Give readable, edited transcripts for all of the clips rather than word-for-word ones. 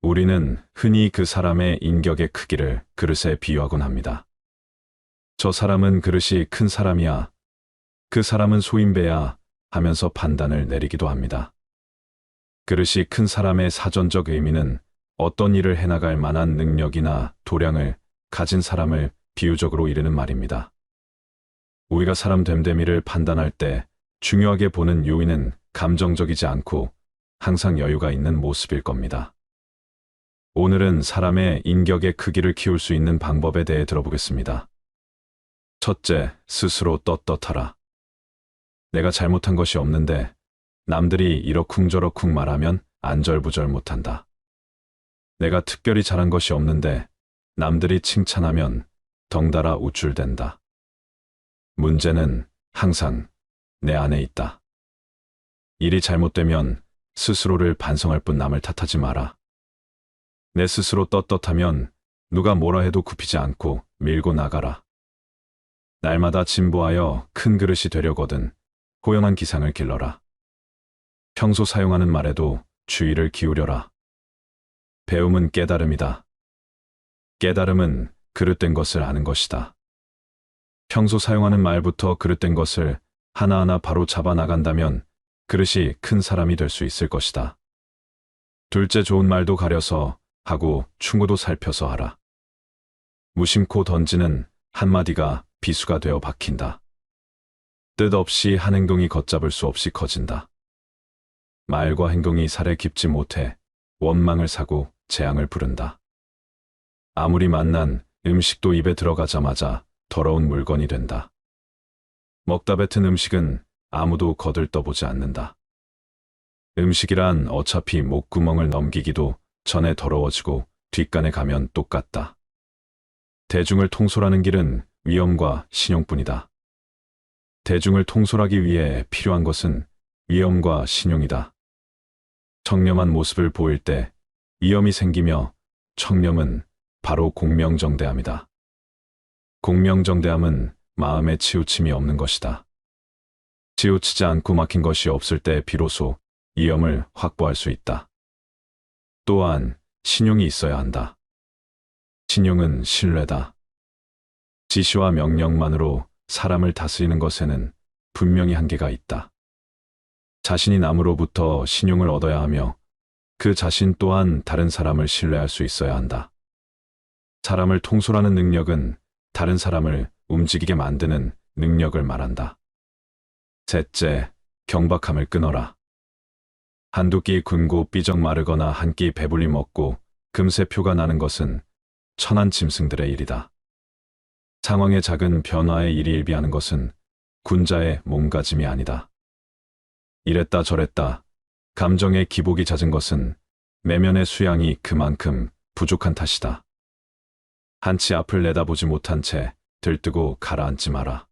우리는 흔히 그 사람의 인격의 크기를 그릇에 비유하곤 합니다. 저 사람은 그릇이 큰 사람이야, 그 사람은 소인배야 하면서 판단을 내리기도 합니다. 그릇이 큰 사람의 사전적 의미는 어떤 일을 해나갈 만한 능력이나 도량을 가진 사람을 비유적으로 이르는 말입니다. 우리가 사람 됨됨이를 판단할 때 중요하게 보는 요인은 감정적이지 않고 항상 여유가 있는 모습일 겁니다. 오늘은 사람의 인격의 크기를 키울 수 있는 방법에 대해 들어보겠습니다. 첫째, 스스로 떳떳하라. 내가 잘못한 것이 없는데 남들이 이러쿵저러쿵 말하면 안절부절 못한다. 내가 특별히 잘한 것이 없는데 남들이 칭찬하면 덩달아 우쭐댄다. 문제는 항상 내 안에 있다. 일이 잘못되면 스스로를 반성할 뿐 남을 탓하지 마라. 내 스스로 떳떳하면 누가 뭐라 해도 굽히지 않고 밀고 나가라. 날마다 진보하여 큰 그릇이 되려거든 호연한 기상을 길러라. 평소 사용하는 말에도 주의를 기울여라. 배움은 깨달음이다. 깨달음은 그릇된 것을 아는 것이다. 평소 사용하는 말부터 그릇된 것을 하나하나 바로 잡아 나간다면 그릇이 큰 사람이 될 수 있을 것이다. 둘째, 좋은 말도 가려서 하고 충고도 살펴서 하라. 무심코 던지는 한마디가 비수가 되어 박힌다. 뜻없이 한 행동이 걷잡을 수 없이 커진다. 말과 행동이 살에 깊지 못해 원망을 사고 재앙을 부른다. 아무리 맛난 음식도 입에 들어가자마자 더러운 물건이 된다. 먹다 뱉은 음식은 아무도 거들떠보지 않는다. 음식이란 어차피 목구멍을 넘기기도 전에 더러워지고 뒷간에 가면 똑같다. 대중을 통솔하는 길은 위엄과 신용뿐이다. 대중을 통솔하기 위해 필요한 것은 위엄과 신용이다. 청렴한 모습을 보일 때 위엄이 생기며 청렴은 바로 공명정대함이다. 공명정대함은 마음에 치우침이 없는 것이다. 치우치지 않고 막힌 것이 없을 때 비로소 위엄을 확보할 수 있다. 또한 신용이 있어야 한다. 신용은 신뢰다. 지시와 명령만으로 사람을 다스리는 것에는 분명히 한계가 있다. 자신이 남으로부터 신용을 얻어야 하며 그 자신 또한 다른 사람을 신뢰할 수 있어야 한다. 사람을 통솔하는 능력은 다른 사람을 움직이게 만드는 능력을 말한다. 셋째, 경박함을 끊어라. 한두 끼 굶고 삐적 마르거나 한 끼 배불리 먹고 금세 표가 나는 것은 천한 짐승들의 일이다. 상황의 작은 변화에 일희일비하는 것은 군자의 몸가짐이 아니다. 이랬다 저랬다 감정의 기복이 잦은 것은 내면의 수양이 그만큼 부족한 탓이다. 한치 앞을 내다보지 못한 채 들뜨고 가라앉지 마라.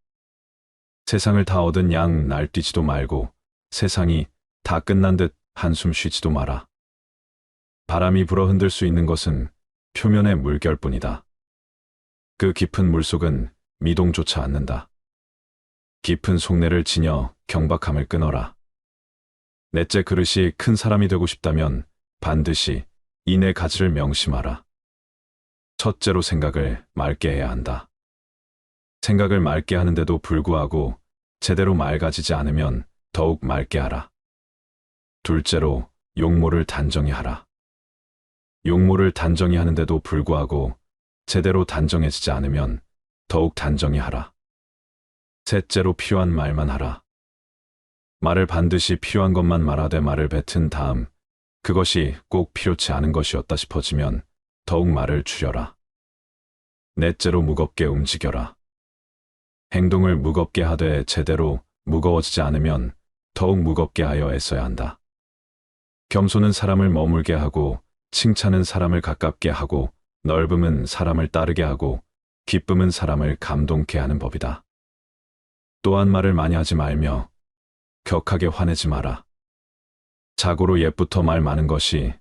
세상을 다 얻은 양 날뛰지도 말고 세상이 다 끝난 듯 한숨 쉬지도 마라. 바람이 불어 흔들 수 있는 것은 표면의 물결뿐이다. 그 깊은 물속은 미동조차 않는다. 깊은 속내를 지녀 경박함을 끊어라. 넷째, 그릇이 큰 사람이 되고 싶다면 반드시 이내 가지를 명심하라. 첫째로 생각을 맑게 해야 한다. 생각을 맑게 하는데도 불구하고 제대로 맑아지지 않으면 더욱 맑게 하라. 둘째로 용모를 단정히 하라. 용모를 단정히 하는데도 불구하고 제대로 단정해지지 않으면 더욱 단정히 하라. 셋째로 필요한 말만 하라. 말을 반드시 필요한 것만 말하되 말을 뱉은 다음 그것이 꼭 필요치 않은 것이었다 싶어지면 더욱 말을 줄여라. 넷째로 무겁게 움직여라. 행동을 무겁게 하되 제대로 무거워지지 않으면 더욱 무겁게 하여 애써야 한다. 겸손은 사람을 머물게 하고 칭찬은 사람을 가깝게 하고 넓음은 사람을 따르게 하고 기쁨은 사람을 감동케 하는 법이다. 또한 말을 많이 하지 말며 격하게 화내지 마라. 자고로 옛부터 말 많은 것이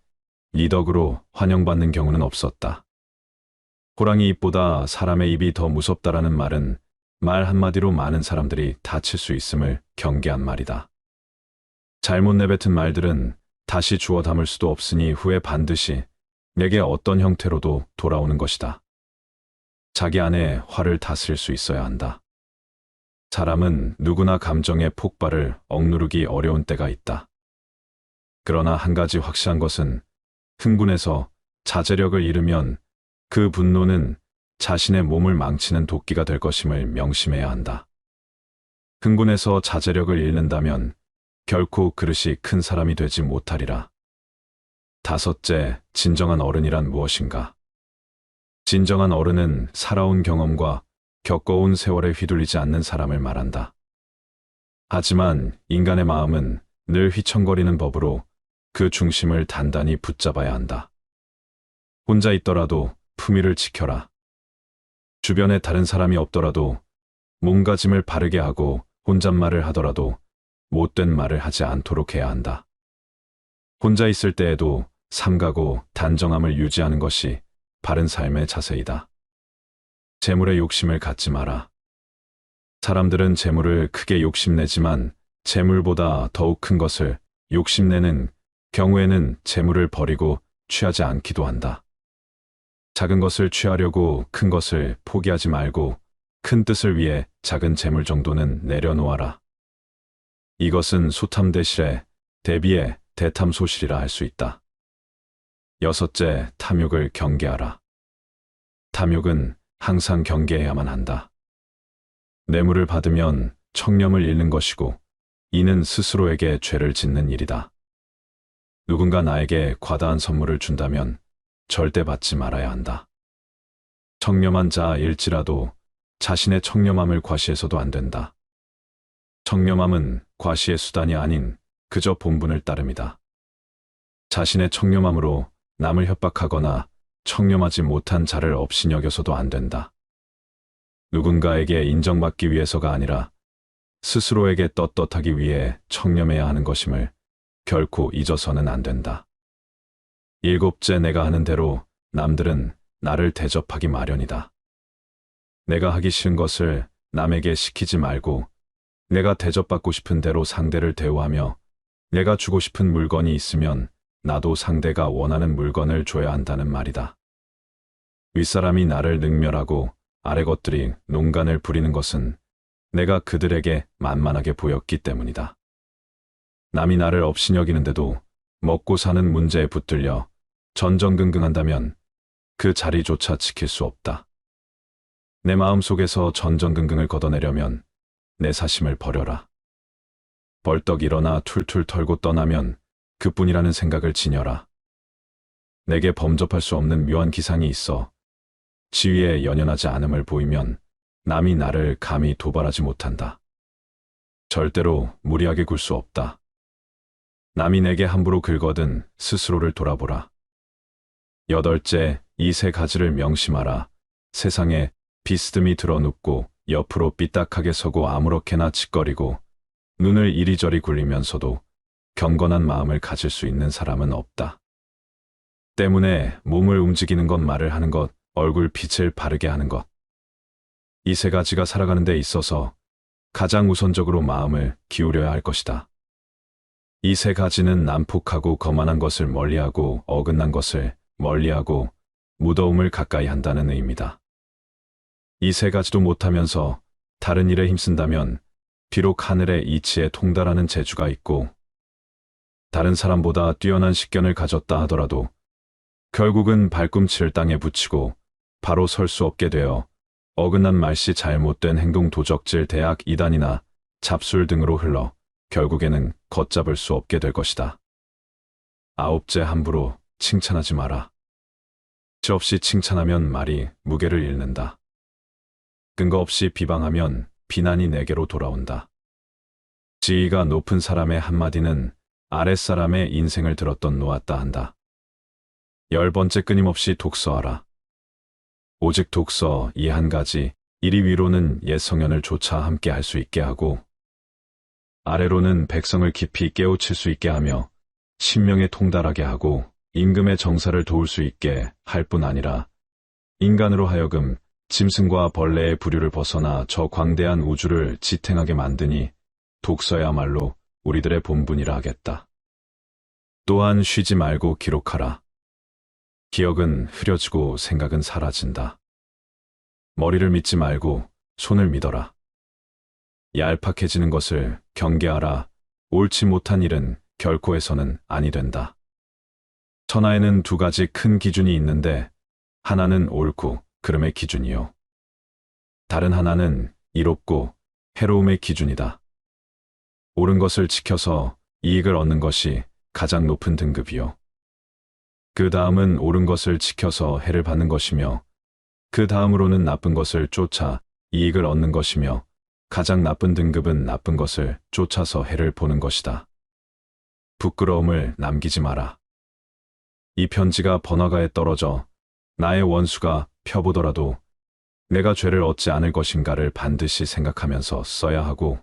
이덕으로 환영받는 경우는 없었다. 호랑이 입보다 사람의 입이 더 무섭다라는 말은 말 한마디로 많은 사람들이 다칠 수 있음을 경계한 말이다. 잘못 내뱉은 말들은 다시 주워 담을 수도 없으니 후에 반드시 내게 어떤 형태로도 돌아오는 것이다. 자기 안에 화를 다스릴 수 있어야 한다. 사람은 누구나 감정의 폭발을 억누르기 어려운 때가 있다. 그러나 한 가지 확실한 것은 흥분해서 자제력을 잃으면 그 분노는 자신의 몸을 망치는 도끼가 될 것임을 명심해야 한다. 흥분해서 자제력을 잃는다면 결코 그릇이 큰 사람이 되지 못하리라. 다섯째, 진정한 어른이란 무엇인가? 진정한 어른은 살아온 경험과 겪어온 세월에 휘둘리지 않는 사람을 말한다. 하지만 인간의 마음은 늘 휘청거리는 법으로 그 중심을 단단히 붙잡아야 한다. 혼자 있더라도 품위를 지켜라. 주변에 다른 사람이 없더라도 몸가짐을 바르게 하고 혼잣말을 하더라도 못된 말을 하지 않도록 해야 한다. 혼자 있을 때에도 삼가고 단정함을 유지하는 것이 바른 삶의 자세이다. 재물에 욕심을 갖지 마라. 사람들은 재물을 크게 욕심내지만 재물보다 더욱 큰 것을 욕심내는 경우에는 재물을 버리고 취하지 않기도 한다. 작은 것을 취하려고 큰 것을 포기하지 말고 큰 뜻을 위해 작은 재물 정도는 내려놓아라. 이것은 소탐대실에 대비해 대탐소실이라 할 수 있다. 여섯째, 탐욕을 경계하라. 탐욕은 항상 경계해야만 한다. 뇌물을 받으면 청렴을 잃는 것이고 이는 스스로에게 죄를 짓는 일이다. 누군가 나에게 과다한 선물을 준다면 절대 받지 말아야 한다. 청렴한 자일지라도 자신의 청렴함을 과시해서도 안 된다. 청렴함은 과시의 수단이 아닌 그저 본분을 따름이다. 자신의 청렴함으로 남을 협박하거나 청렴하지 못한 자를 업신여겨서도 안 된다. 누군가에게 인정받기 위해서가 아니라 스스로에게 떳떳하기 위해 청렴해야 하는 것임을 결코 잊어서는 안 된다. 일곱째, 내가 하는 대로 남들은 나를 대접하기 마련이다. 내가 하기 싫은 것을 남에게 시키지 말고 내가 대접받고 싶은 대로 상대를 대우하며 내가 주고 싶은 물건이 있으면 나도 상대가 원하는 물건을 줘야 한다는 말이다. 윗사람이 나를 능멸하고 아래 것들이 농간을 부리는 것은 내가 그들에게 만만하게 보였기 때문이다. 남이 나를 업신여기는데도 먹고 사는 문제에 붙들려 전전긍긍한다면 그 자리조차 지킬 수 없다. 내 마음속에서 전전긍긍을 걷어내려면 내 사심을 버려라. 벌떡 일어나 툴툴 털고 떠나면 그뿐이라는 생각을 지녀라. 내게 범접할 수 없는 묘한 기상이 있어 지위에 연연하지 않음을 보이면 남이 나를 감히 도발하지 못한다. 절대로 무리하게 굴 수 없다. 남이 내게 함부로 긁거든 스스로를 돌아보라. 여덟째, 이 세 가지를 명심하라. 세상에 비스듬히 드러눕고 옆으로 삐딱하게 서고 아무렇게나 짓거리고 눈을 이리저리 굴리면서도 경건한 마음을 가질 수 있는 사람은 없다. 때문에 몸을 움직이는 것, 말을 하는 것, 얼굴 빛을 바르게 하는 것. 이 세 가지가 살아가는 데 있어서 가장 우선적으로 마음을 기울여야 할 것이다. 이 세 가지는 난폭하고 거만한 것을 멀리하고 어긋난 것을 멀리하고 무더움을 가까이 한다는 의미다. 이 세 가지도 못하면서 다른 일에 힘쓴다면 비록 하늘의 이치에 통달하는 재주가 있고 다른 사람보다 뛰어난 식견을 가졌다 하더라도 결국은 발꿈치를 땅에 붙이고 바로 설 수 없게 되어 어긋난 말씨, 잘못된 행동, 도적질, 대학, 이단이나 잡술 등으로 흘러 결국에는 걷잡을 수 없게 될 것이다. 아홉째, 함부로 칭찬하지 마라. 지 없이 칭찬하면 말이 무게를 잃는다. 근거 없이 비방하면 비난이 내게로 돌아온다. 지위가 높은 사람의 한마디는 아랫사람의 인생을 들었던 놓았다 한다. 10번째, 끊임없이 독서하라. 오직 독서 이 한 가지, 이리 위로는 옛 성현을 조차 함께 할 수 있게 하고 아래로는 백성을 깊이 깨우칠 수 있게 하며 신명에 통달하게 하고 임금의 정사를 도울 수 있게 할 뿐 아니라 인간으로 하여금 짐승과 벌레의 부류를 벗어나 저 광대한 우주를 지탱하게 만드니 독서야말로 우리들의 본분이라 하겠다. 또한 쉬지 말고 기록하라. 기억은 흐려지고 생각은 사라진다. 머리를 믿지 말고 손을 믿어라. 얄팍해지는 것을 경계하라. 옳지 못한 일은 결코 해서는 아니 된다. 천하에는 두 가지 큰 기준이 있는데 하나는 옳고 그름의 기준이요. 다른 하나는 이롭고 해로움의 기준이다. 옳은 것을 지켜서 이익을 얻는 것이 가장 높은 등급이요. 그 다음은 옳은 것을 지켜서 해를 받는 것이며 그 다음으로는 나쁜 것을 쫓아 이익을 얻는 것이며 가장 나쁜 등급은 나쁜 것을 쫓아서 해를 보는 것이다. 부끄러움을 남기지 마라. 이 편지가 번화가에 떨어져 나의 원수가 펴보더라도 내가 죄를 얻지 않을 것인가를 반드시 생각하면서 써야 하고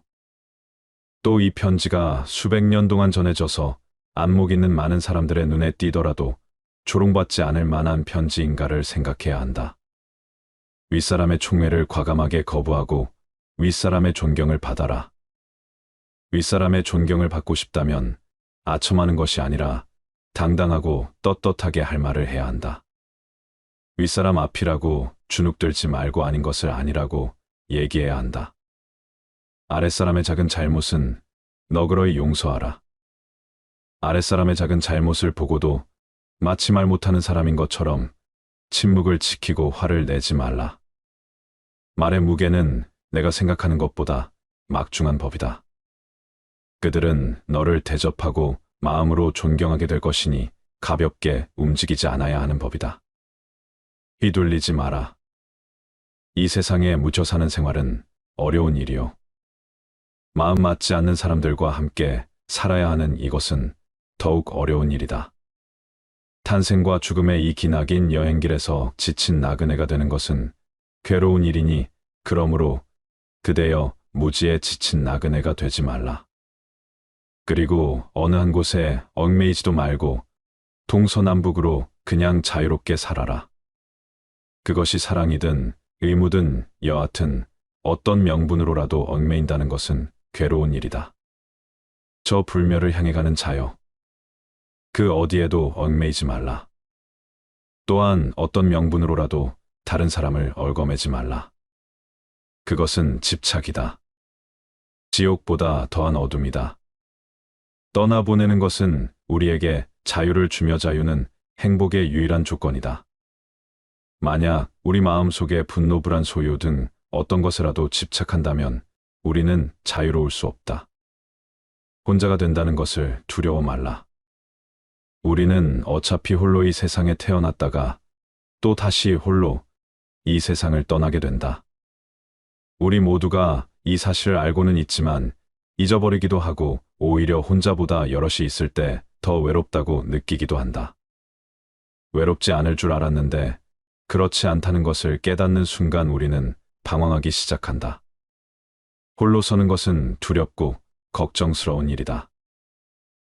또 이 편지가 수백 년 동안 전해져서 안목 있는 많은 사람들의 눈에 띄더라도 조롱받지 않을 만한 편지인가를 생각해야 한다. 윗사람의 총애를 과감하게 거부하고 윗사람의 존경을 받아라. 윗사람의 존경을 받고 싶다면 아첨하는 것이 아니라 당당하고 떳떳하게 할 말을 해야 한다. 윗사람 앞이라고 주눅들지 말고 아닌 것을 아니라고 얘기해야 한다. 아랫사람의 작은 잘못은 너그러이 용서하라. 아랫사람의 작은 잘못을 보고도 마치 말 못하는 사람인 것처럼 침묵을 지키고 화를 내지 말라. 말의 무게는 내가 생각하는 것보다 막중한 법이다. 그들은 너를 대접하고 마음으로 존경하게 될 것이니 가볍게 움직이지 않아야 하는 법이다. 휘둘리지 마라. 이 세상에 묻혀 사는 생활은 어려운 일이요. 마음 맞지 않는 사람들과 함께 살아야 하는 이것은 더욱 어려운 일이다. 탄생과 죽음의 이 기나긴 여행길에서 지친 나그네가 되는 것은 괴로운 일이니 그러므로 그대여 무지에 지친 나그네가 되지 말라. 그리고 어느 한 곳에 얽매이지도 말고 동서남북으로 그냥 자유롭게 살아라. 그것이 사랑이든 의무든 여하튼 어떤 명분으로라도 얽매인다는 것은 괴로운 일이다. 저 불멸을 향해 가는 자여. 그 어디에도 얽매이지 말라. 또한 어떤 명분으로라도 다른 사람을 얽어매지 말라. 그것은 집착이다. 지옥보다 더한 어둠이다. 떠나보내는 것은 우리에게 자유를 주며 자유는 행복의 유일한 조건이다. 만약 우리 마음속에 분노, 불안, 소유 등 어떤 것이라도 집착한다면 우리는 자유로울 수 없다. 혼자가 된다는 것을 두려워 말라. 우리는 어차피 홀로 이 세상에 태어났다가 또 다시 홀로 이 세상을 떠나게 된다. 우리 모두가 이 사실을 알고는 있지만 잊어버리기도 하고 오히려 혼자보다 여럿이 있을 때 더 외롭다고 느끼기도 한다. 외롭지 않을 줄 알았는데 그렇지 않다는 것을 깨닫는 순간 우리는 방황하기 시작한다. 홀로 서는 것은 두렵고 걱정스러운 일이다.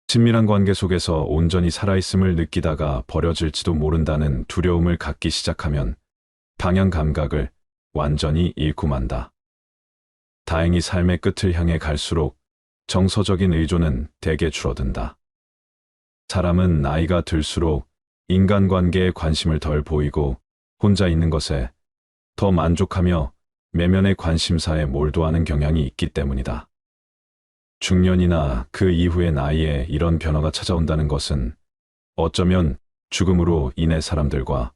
친밀한 관계 속에서 온전히 살아있음을 느끼다가 버려질지도 모른다는 두려움을 갖기 시작하면 방향 감각을 완전히 잃고 만다. 다행히 삶의 끝을 향해 갈수록 정서적인 의존은 대개 줄어든다. 사람은 나이가 들수록 인간관계에 관심을 덜 보이고 혼자 있는 것에 더 만족하며 내면의 관심사에 몰두하는 경향이 있기 때문이다. 중년이나 그 이후의 나이에 이런 변화가 찾아온다는 것은 어쩌면 죽음으로 인해 사람들과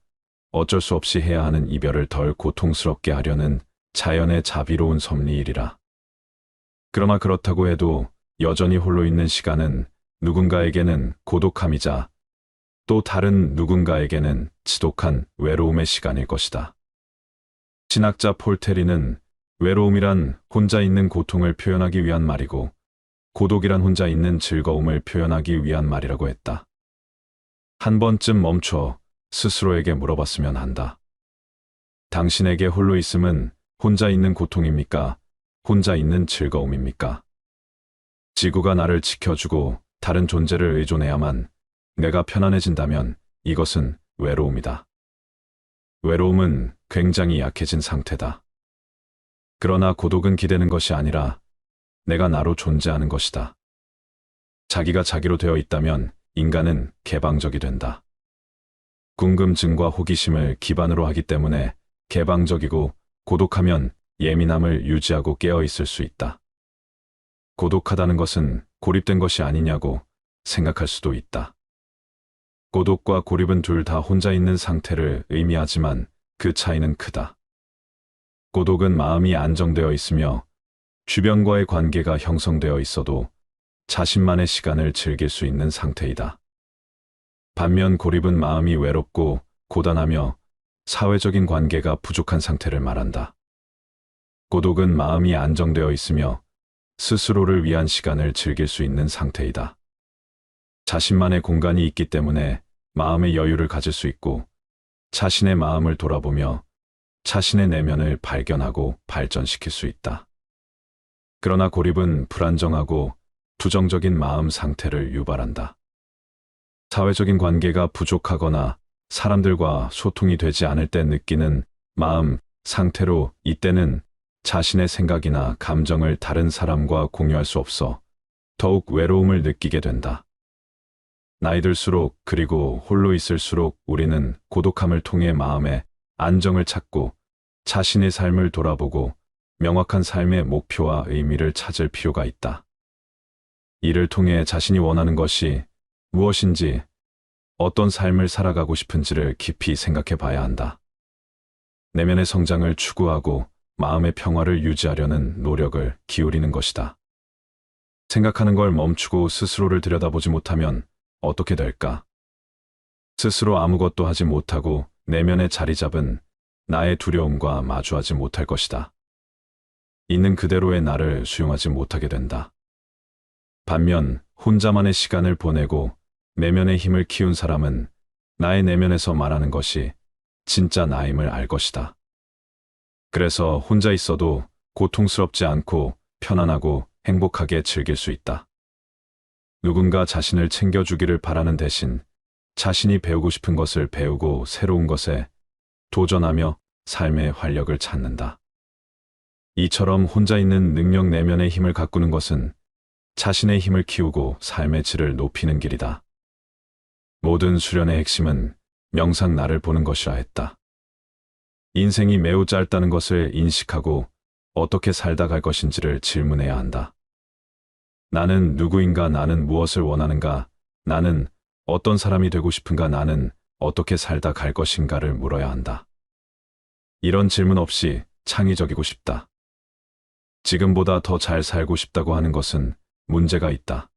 어쩔 수 없이 해야 하는 이별을 덜 고통스럽게 하려는 자연의 자비로운 섭리이리라. 그러나 그렇다고 해도 여전히 홀로 있는 시간은 누군가에게는 고독함이자 또 다른 누군가에게는 지독한 외로움의 시간일 것이다. 신학자 폴테리는 외로움이란 혼자 있는 고통을 표현하기 위한 말이고 고독이란 혼자 있는 즐거움을 표현하기 위한 말이라고 했다. 한 번쯤 멈춰 스스로에게 물어봤으면 한다. 당신에게 홀로 있음은 혼자 있는 고통입니까? 혼자 있는 즐거움입니까? 지구가 나를 지켜주고 다른 존재를 의존해야만 내가 편안해진다면 이것은 외로움이다. 외로움은 굉장히 약해진 상태다. 그러나 고독은 기대는 것이 아니라 내가 나로 존재하는 것이다. 자기가 자기로 되어 있다면 인간은 개방적이 된다. 궁금증과 호기심을 기반으로 하기 때문에 개방적이고, 고독하면 예민함을 유지하고 깨어 있을 수 있다. 고독하다는 것은 고립된 것이 아니냐고 생각할 수도 있다. 고독과 고립은 둘 다 혼자 있는 상태를 의미하지만 그 차이는 크다. 고독은 마음이 안정되어 있으며 주변과의 관계가 형성되어 있어도 자신만의 시간을 즐길 수 있는 상태이다. 반면 고립은 마음이 외롭고 고단하며 사회적인 관계가 부족한 상태를 말한다. 고독은 마음이 안정되어 있으며 스스로를 위한 시간을 즐길 수 있는 상태이다. 자신만의 공간이 있기 때문에 마음의 여유를 가질 수 있고, 자신의 마음을 돌아보며 자신의 내면을 발견하고 발전시킬 수 있다. 그러나 고립은 불안정하고 부정적인 마음 상태를 유발한다. 사회적인 관계가 부족하거나 사람들과 소통이 되지 않을 때 느끼는 마음 상태로, 이때는 자신의 생각이나 감정을 다른 사람과 공유할 수 없어 더욱 외로움을 느끼게 된다. 나이 들수록, 그리고 홀로 있을수록 우리는 고독함을 통해 마음의 안정을 찾고 자신의 삶을 돌아보고 명확한 삶의 목표와 의미를 찾을 필요가 있다. 이를 통해 자신이 원하는 것이 무엇인지, 어떤 삶을 살아가고 싶은지를 깊이 생각해 봐야 한다. 내면의 성장을 추구하고 마음의 평화를 유지하려는 노력을 기울이는 것이다. 생각하는 걸 멈추고 스스로를 들여다보지 못하면 어떻게 될까? 스스로 아무것도 하지 못하고 내면에 자리 잡은 나의 두려움과 마주하지 못할 것이다. 있는 그대로의 나를 수용하지 못하게 된다. 반면 혼자만의 시간을 보내고 내면의 힘을 키운 사람은 나의 내면에서 말하는 것이 진짜 나임을 알 것이다. 그래서 혼자 있어도 고통스럽지 않고 편안하고 행복하게 즐길 수 있다. 누군가 자신을 챙겨주기를 바라는 대신 자신이 배우고 싶은 것을 배우고 새로운 것에 도전하며 삶의 활력을 찾는다. 이처럼 혼자 있는 능력, 내면의 힘을 가꾸는 것은 자신의 힘을 키우고 삶의 질을 높이는 길이다. 모든 수련의 핵심은 명상 나를 보는 것이라 했다. 인생이 매우 짧다는 것을 인식하고 어떻게 살다 갈 것인지를 질문해야 한다. 나는 누구인가? 나는 무엇을 원하는가? 나는 어떤 사람이 되고 싶은가? 나는 어떻게 살다 갈 것인가를 물어야 한다. 이런 질문 없이 창의적이고 싶다. 지금보다 더 잘 살고 싶다고 하는 것은 문제가 있다.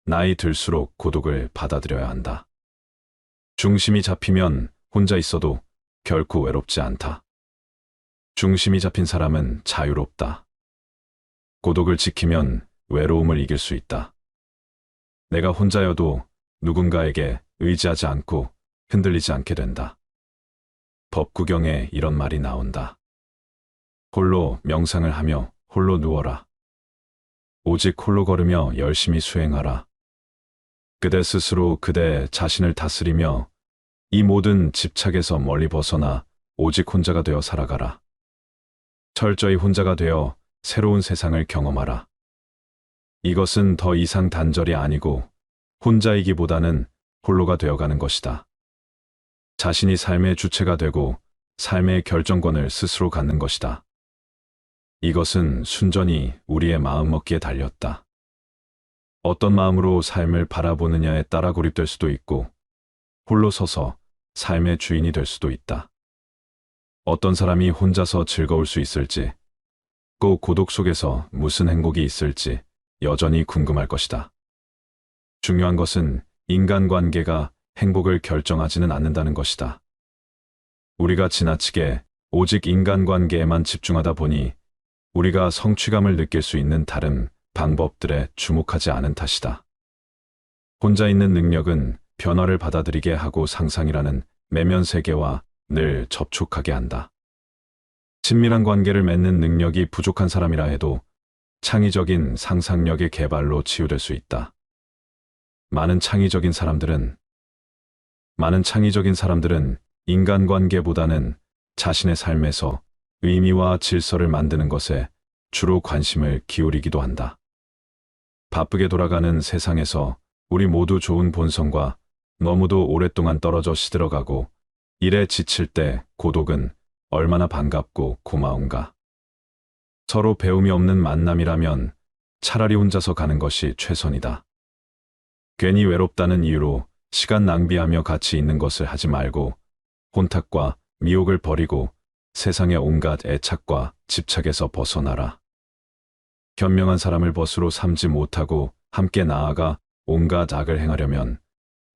나이 들수록 고독을 받아들여야 한다. 중심이 잡히면 혼자 있어도 결코 외롭지 않다. 중심이 잡힌 사람은 자유롭다. 고독을 지키면 외로움을 이길 수 있다. 내가 혼자여도 누군가에게 의지하지 않고 흔들리지 않게 된다. 법구경에 이런 말이 나온다. 홀로 명상을 하며 홀로 누워라. 오직 홀로 걸으며 열심히 수행하라. 그대 스스로 그대 자신을 다스리며 이 모든 집착에서 멀리 벗어나 오직 혼자가 되어 살아가라. 철저히 혼자가 되어 새로운 세상을 경험하라. 이것은 더 이상 단절이 아니고 혼자이기보다는 홀로가 되어가는 것이다. 자신이 삶의 주체가 되고 삶의 결정권을 스스로 갖는 것이다. 이것은 순전히 우리의 마음먹기에 달렸다. 어떤 마음으로 삶을 바라보느냐에 따라 고립될 수도 있고 홀로 서서 삶의 주인이 될 수도 있다. 어떤 사람이 혼자서 즐거울 수 있을지, 꼭 고독 속에서 무슨 행복이 있을지 여전히 궁금할 것이다. 중요한 것은 인간관계가 행복을 결정하지는 않는다는 것이다. 우리가 지나치게 오직 인간관계에만 집중하다 보니 우리가 성취감을 느낄 수 있는 다른 방법들에 주목하지 않은 탓이다. 혼자 있는 능력은 변화를 받아들이게 하고 상상이라는 내면 세계와 늘 접촉하게 한다. 친밀한 관계를 맺는 능력이 부족한 사람이라 해도 창의적인 상상력의 개발로 치유될 수 있다. 많은 창의적인 사람들은 인간관계보다는 자신의 삶에서 의미와 질서를 만드는 것에 주로 관심을 기울이기도 한다. 바쁘게 돌아가는 세상에서 우리 모두 좋은 본성과 너무도 오랫동안 떨어져 시들어가고 일에 지칠 때 고독은 얼마나 반갑고 고마운가. 서로 배움이 없는 만남이라면 차라리 혼자서 가는 것이 최선이다. 괜히 외롭다는 이유로 시간 낭비하며 같이 있는 것을 하지 말고 혼탁과 미혹을 버리고 세상의 온갖 애착과 집착에서 벗어나라. 현명한 사람을 벗으로 삼지 못하고 함께 나아가 온갖 악을 행하려면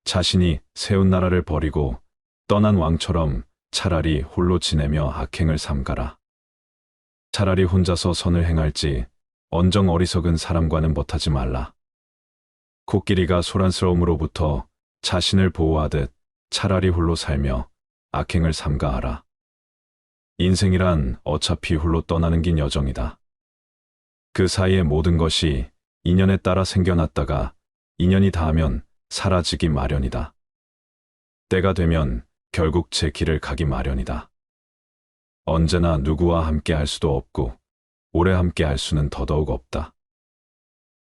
자신이 세운 나라를 버리고 떠난 왕처럼 차라리 홀로 지내며 악행을 삼가라. 차라리 혼자서 선을 행할지 언정 어리석은 사람과는 못하지 말라. 코끼리가 소란스러움으로부터 자신을 보호하듯 차라리 홀로 살며 악행을 삼가하라. 인생이란 어차피 홀로 떠나는 긴 여정이다. 그 사이의 모든 것이 인연에 따라 생겨났다가 인연이 닿으면 사라지기 마련이다. 때가 되면 결국 제 길을 가기 마련이다. 언제나 누구와 함께 할 수도 없고 오래 함께 할 수는 더더욱 없다.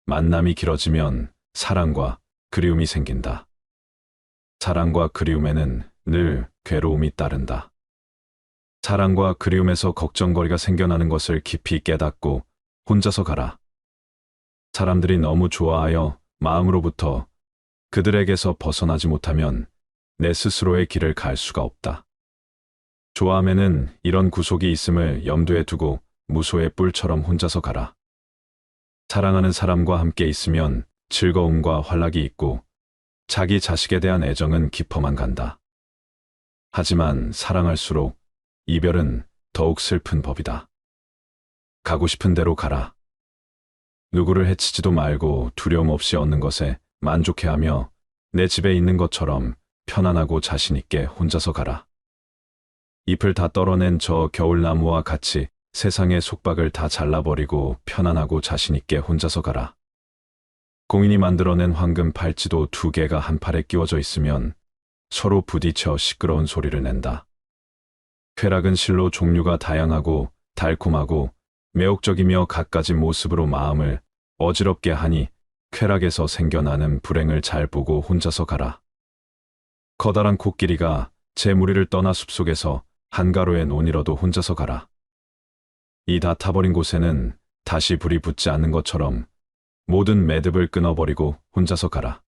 만남이 길어지면 사랑과 그리움이 생긴다. 사랑과 그리움에는 늘 괴로움이 따른다. 사랑과 그리움에서 걱정거리가 생겨나는 것을 깊이 깨닫고 혼자서 가라. 사람들이 너무 좋아하여 마음으로부터 그들에게서 벗어나지 못하면 내 스스로의 길을 갈 수가 없다. 좋아함에는 이런 구속이 있음을 염두에 두고 무소의 뿔처럼 혼자서 가라. 사랑하는 사람과 함께 있으면 즐거움과 환락이 있고 자기 자식에 대한 애정은 깊어만 간다. 하지만 사랑할수록 이별은 더욱 슬픈 법이다. 가고 싶은 대로 가라. 누구를 해치지도 말고 두려움 없이 얻는 것에 만족해하며 내 집에 있는 것처럼 편안하고 자신 있게 혼자서 가라. 잎을 다 떨어낸 저 겨울나무와 같이 세상의 속박을 다 잘라버리고 편안하고 자신 있게 혼자서 가라. 공인이 만들어낸 황금 팔찌도 두 개가 한 팔에 끼워져 있으면 서로 부딪혀 시끄러운 소리를 낸다. 쾌락은 실로 종류가 다양하고 달콤하고 매혹적이며 갖가지 모습으로 마음을 어지럽게 하니 쾌락에서 생겨나는 불행을 잘 보고 혼자서 가라. 커다란 코끼리가 제 무리를 떠나 숲속에서 한가로에 논이러도 혼자서 가라. 이 다 타버린 곳에는 다시 불이 붙지 않는 것처럼 모든 매듭을 끊어버리고 혼자서 가라.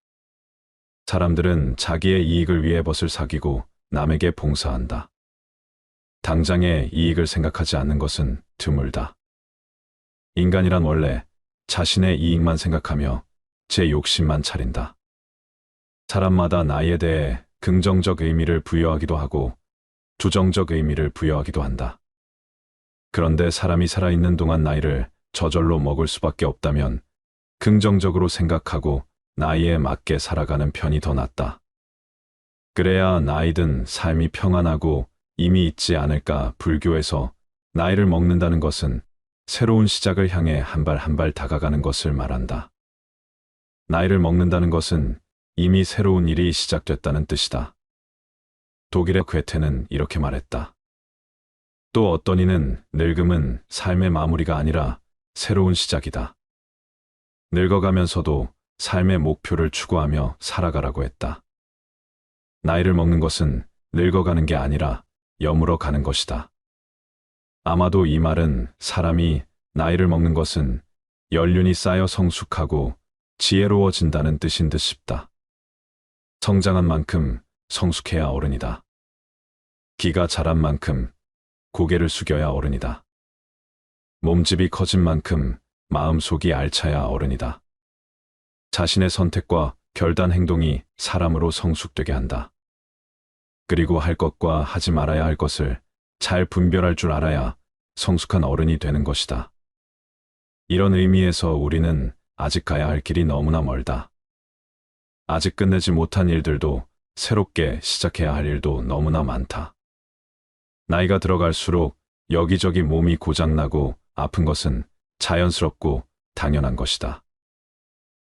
사람들은 자기의 이익을 위해 벗을 사귀고 남에게 봉사한다. 당장의 이익을 생각하지 않는 것은 드물다. 인간이란 원래 자신의 이익만 생각하며 제 욕심만 차린다. 사람마다 나이에 대해 긍정적 의미를 부여하기도 하고 부정적 의미를 부여하기도 한다. 그런데 사람이 살아있는 동안 나이를 저절로 먹을 수밖에 없다면 긍정적으로 생각하고 나이에 맞게 살아가는 편이 더 낫다. 그래야 나이든 삶이 평안하고 의미 있지 않을까. 불교에서 나이를 먹는다는 것은 새로운 시작을 향해 한 발 한 발 다가가는 것을 말한다. 나이를 먹는다는 것은 이미 새로운 일이 시작됐다는 뜻이다. 독일의 괴테는 이렇게 말했다. 또 어떤 이는 늙음은 삶의 마무리가 아니라 새로운 시작이다. 늙어가면서도 삶의 목표를 추구하며 살아가라고 했다. 나이를 먹는 것은 늙어가는 게 아니라 여물어 가는 것이다. 아마도 이 말은 사람이 나이를 먹는 것은 연륜이 쌓여 성숙하고 지혜로워진다는 뜻인 듯 싶다. 성장한 만큼 성숙해야 어른이다. 기가 자란 만큼 고개를 숙여야 어른이다. 몸집이 커진 만큼 마음속이 알차야 어른이다. 자신의 선택과 결단 행동이 사람으로 성숙되게 한다. 그리고 할 것과 하지 말아야 할 것을 잘 분별할 줄 알아야 성숙한 어른이 되는 것이다. 이런 의미에서 우리는 아직 가야 할 길이 너무나 멀다. 아직 끝내지 못한 일들도 새롭게 시작해야 할 일도 너무나 많다. 나이가 들어갈수록 여기저기 몸이 고장나고 아픈 것은 자연스럽고 당연한 것이다.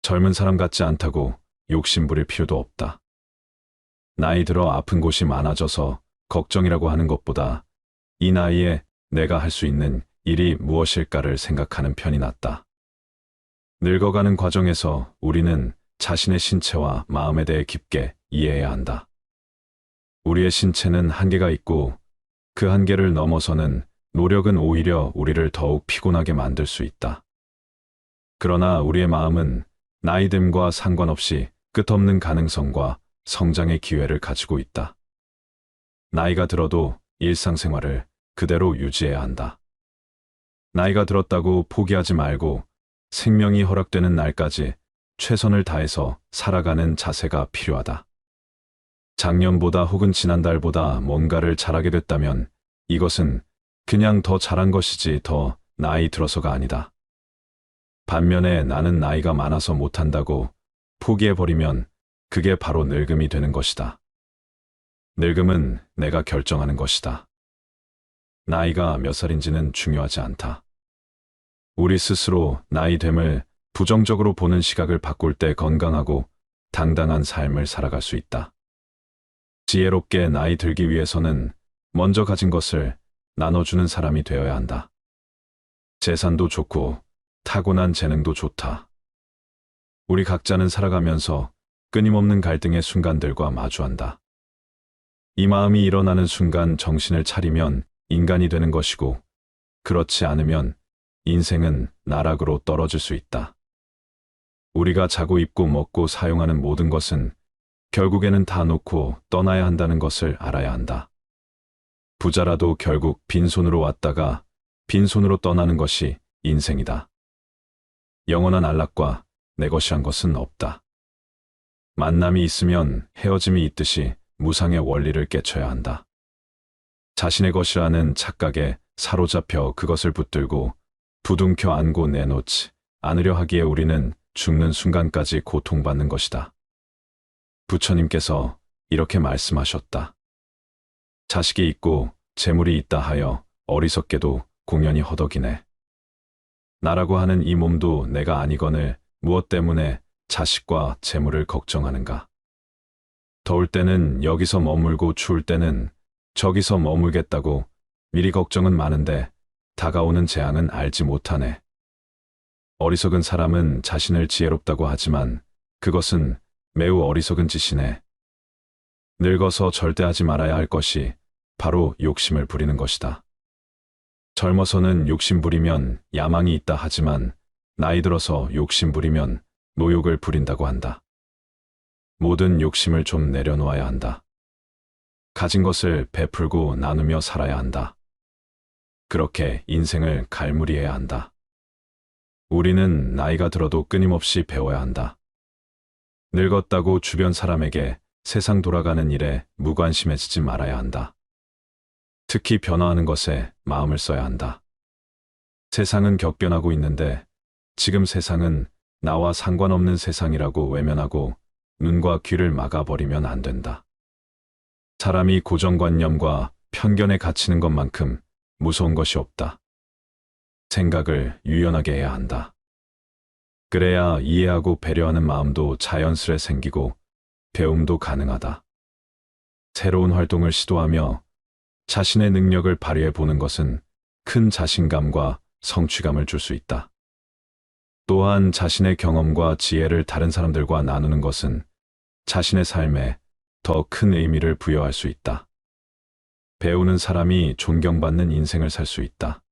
젊은 사람 같지 않다고 욕심 부릴 필요도 없다. 나이 들어 아픈 곳이 많아져서 걱정이라고 하는 것보다 이 나이에 내가 할 수 있는 일이 무엇일까를 생각하는 편이 낫다. 늙어가는 과정에서 우리는 자신의 신체와 마음에 대해 깊게 이해해야 한다. 우리의 신체는 한계가 있고 그 한계를 넘어서는 노력은 오히려 우리를 더욱 피곤하게 만들 수 있다. 그러나 우리의 마음은 나이듦과 상관없이 끝없는 가능성과 성장의 기회를 가지고 있다. 나이가 들어도 일상생활을 그대로 유지해야 한다. 나이가 들었다고 포기하지 말고 생명이 허락되는 날까지 최선을 다해서 살아가는 자세가 필요하다. 작년보다 혹은 지난달보다 뭔가를 잘하게 됐다면 이것은 그냥 더 잘한 것이지 더 나이 들어서가 아니다. 반면에 나는 나이가 많아서 못한다고 포기해버리면 그게 바로 늙음이 되는 것이다. 늙음은 내가 결정하는 것이다. 나이가 몇 살인지는 중요하지 않다. 우리 스스로 나이됨을 부정적으로 보는 시각을 바꿀 때 건강하고 당당한 삶을 살아갈 수 있다. 지혜롭게 나이 들기 위해서는 먼저 가진 것을 나눠주는 사람이 되어야 한다. 재산도 좋고 타고난 재능도 좋다. 우리 각자는 살아가면서 끊임없는 갈등의 순간들과 마주한다. 이 마음이 일어나는 순간 정신을 차리면 인간이 되는 것이고, 그렇지 않으면 인생은 나락으로 떨어질 수 있다. 우리가 자고 입고 먹고 사용하는 모든 것은 결국에는 다 놓고 떠나야 한다는 것을 알아야 한다. 부자라도 결국 빈손으로 왔다가 빈손으로 떠나는 것이 인생이다. 영원한 안락과 내 것이란 것은 없다. 만남이 있으면 헤어짐이 있듯이 무상의 원리를 깨쳐야 한다. 자신의 것이라는 착각에 사로잡혀 그것을 붙들고 부둥켜 안고 내놓지 않으려 하기에 우리는 죽는 순간까지 고통받는 것이다. 부처님께서 이렇게 말씀하셨다. 자식이 있고 재물이 있다 하여 어리석게도 공연히 허덕이네. 나라고 하는 이 몸도 내가 아니거늘 무엇 때문에 자식과 재물을 걱정하는가. 더울 때는 여기서 머물고 추울 때는 저기서 머물겠다고 미리 걱정은 많은데 다가오는 재앙은 알지 못하네. 어리석은 사람은 자신을 지혜롭다고 하지만 그것은 매우 어리석은 짓이네. 늙어서 절대 하지 말아야 할 것이 바로 욕심을 부리는 것이다. 젊어서는 욕심 부리면 야망이 있다 하지만 나이 들어서 욕심 부리면 노욕을 부린다고 한다. 모든 욕심을 좀 내려놓아야 한다. 가진 것을 베풀고 나누며 살아야 한다. 그렇게 인생을 갈무리해야 한다. 우리는 나이가 들어도 끊임없이 배워야 한다. 늙었다고 주변 사람에게 세상 돌아가는 일에 무관심해지지 말아야 한다. 특히 변화하는 것에 마음을 써야 한다. 세상은 격변하고 있는데 지금 세상은 나와 상관없는 세상이라고 외면하고 눈과 귀를 막아버리면 안 된다. 사람이 고정관념과 편견에 갇히는 것만큼 무서운 것이 없다. 생각을 유연하게 해야 한다. 그래야 이해하고 배려하는 마음도 자연스레 생기고 배움도 가능하다. 새로운 활동을 시도하며 자신의 능력을 발휘해 보는 것은 큰 자신감과 성취감을 줄 수 있다. 또한 자신의 경험과 지혜를 다른 사람들과 나누는 것은 자신의 삶에 더 큰 의미를 부여할 수 있다. 배우는 사람이 존경받는 인생을 살 수 있다.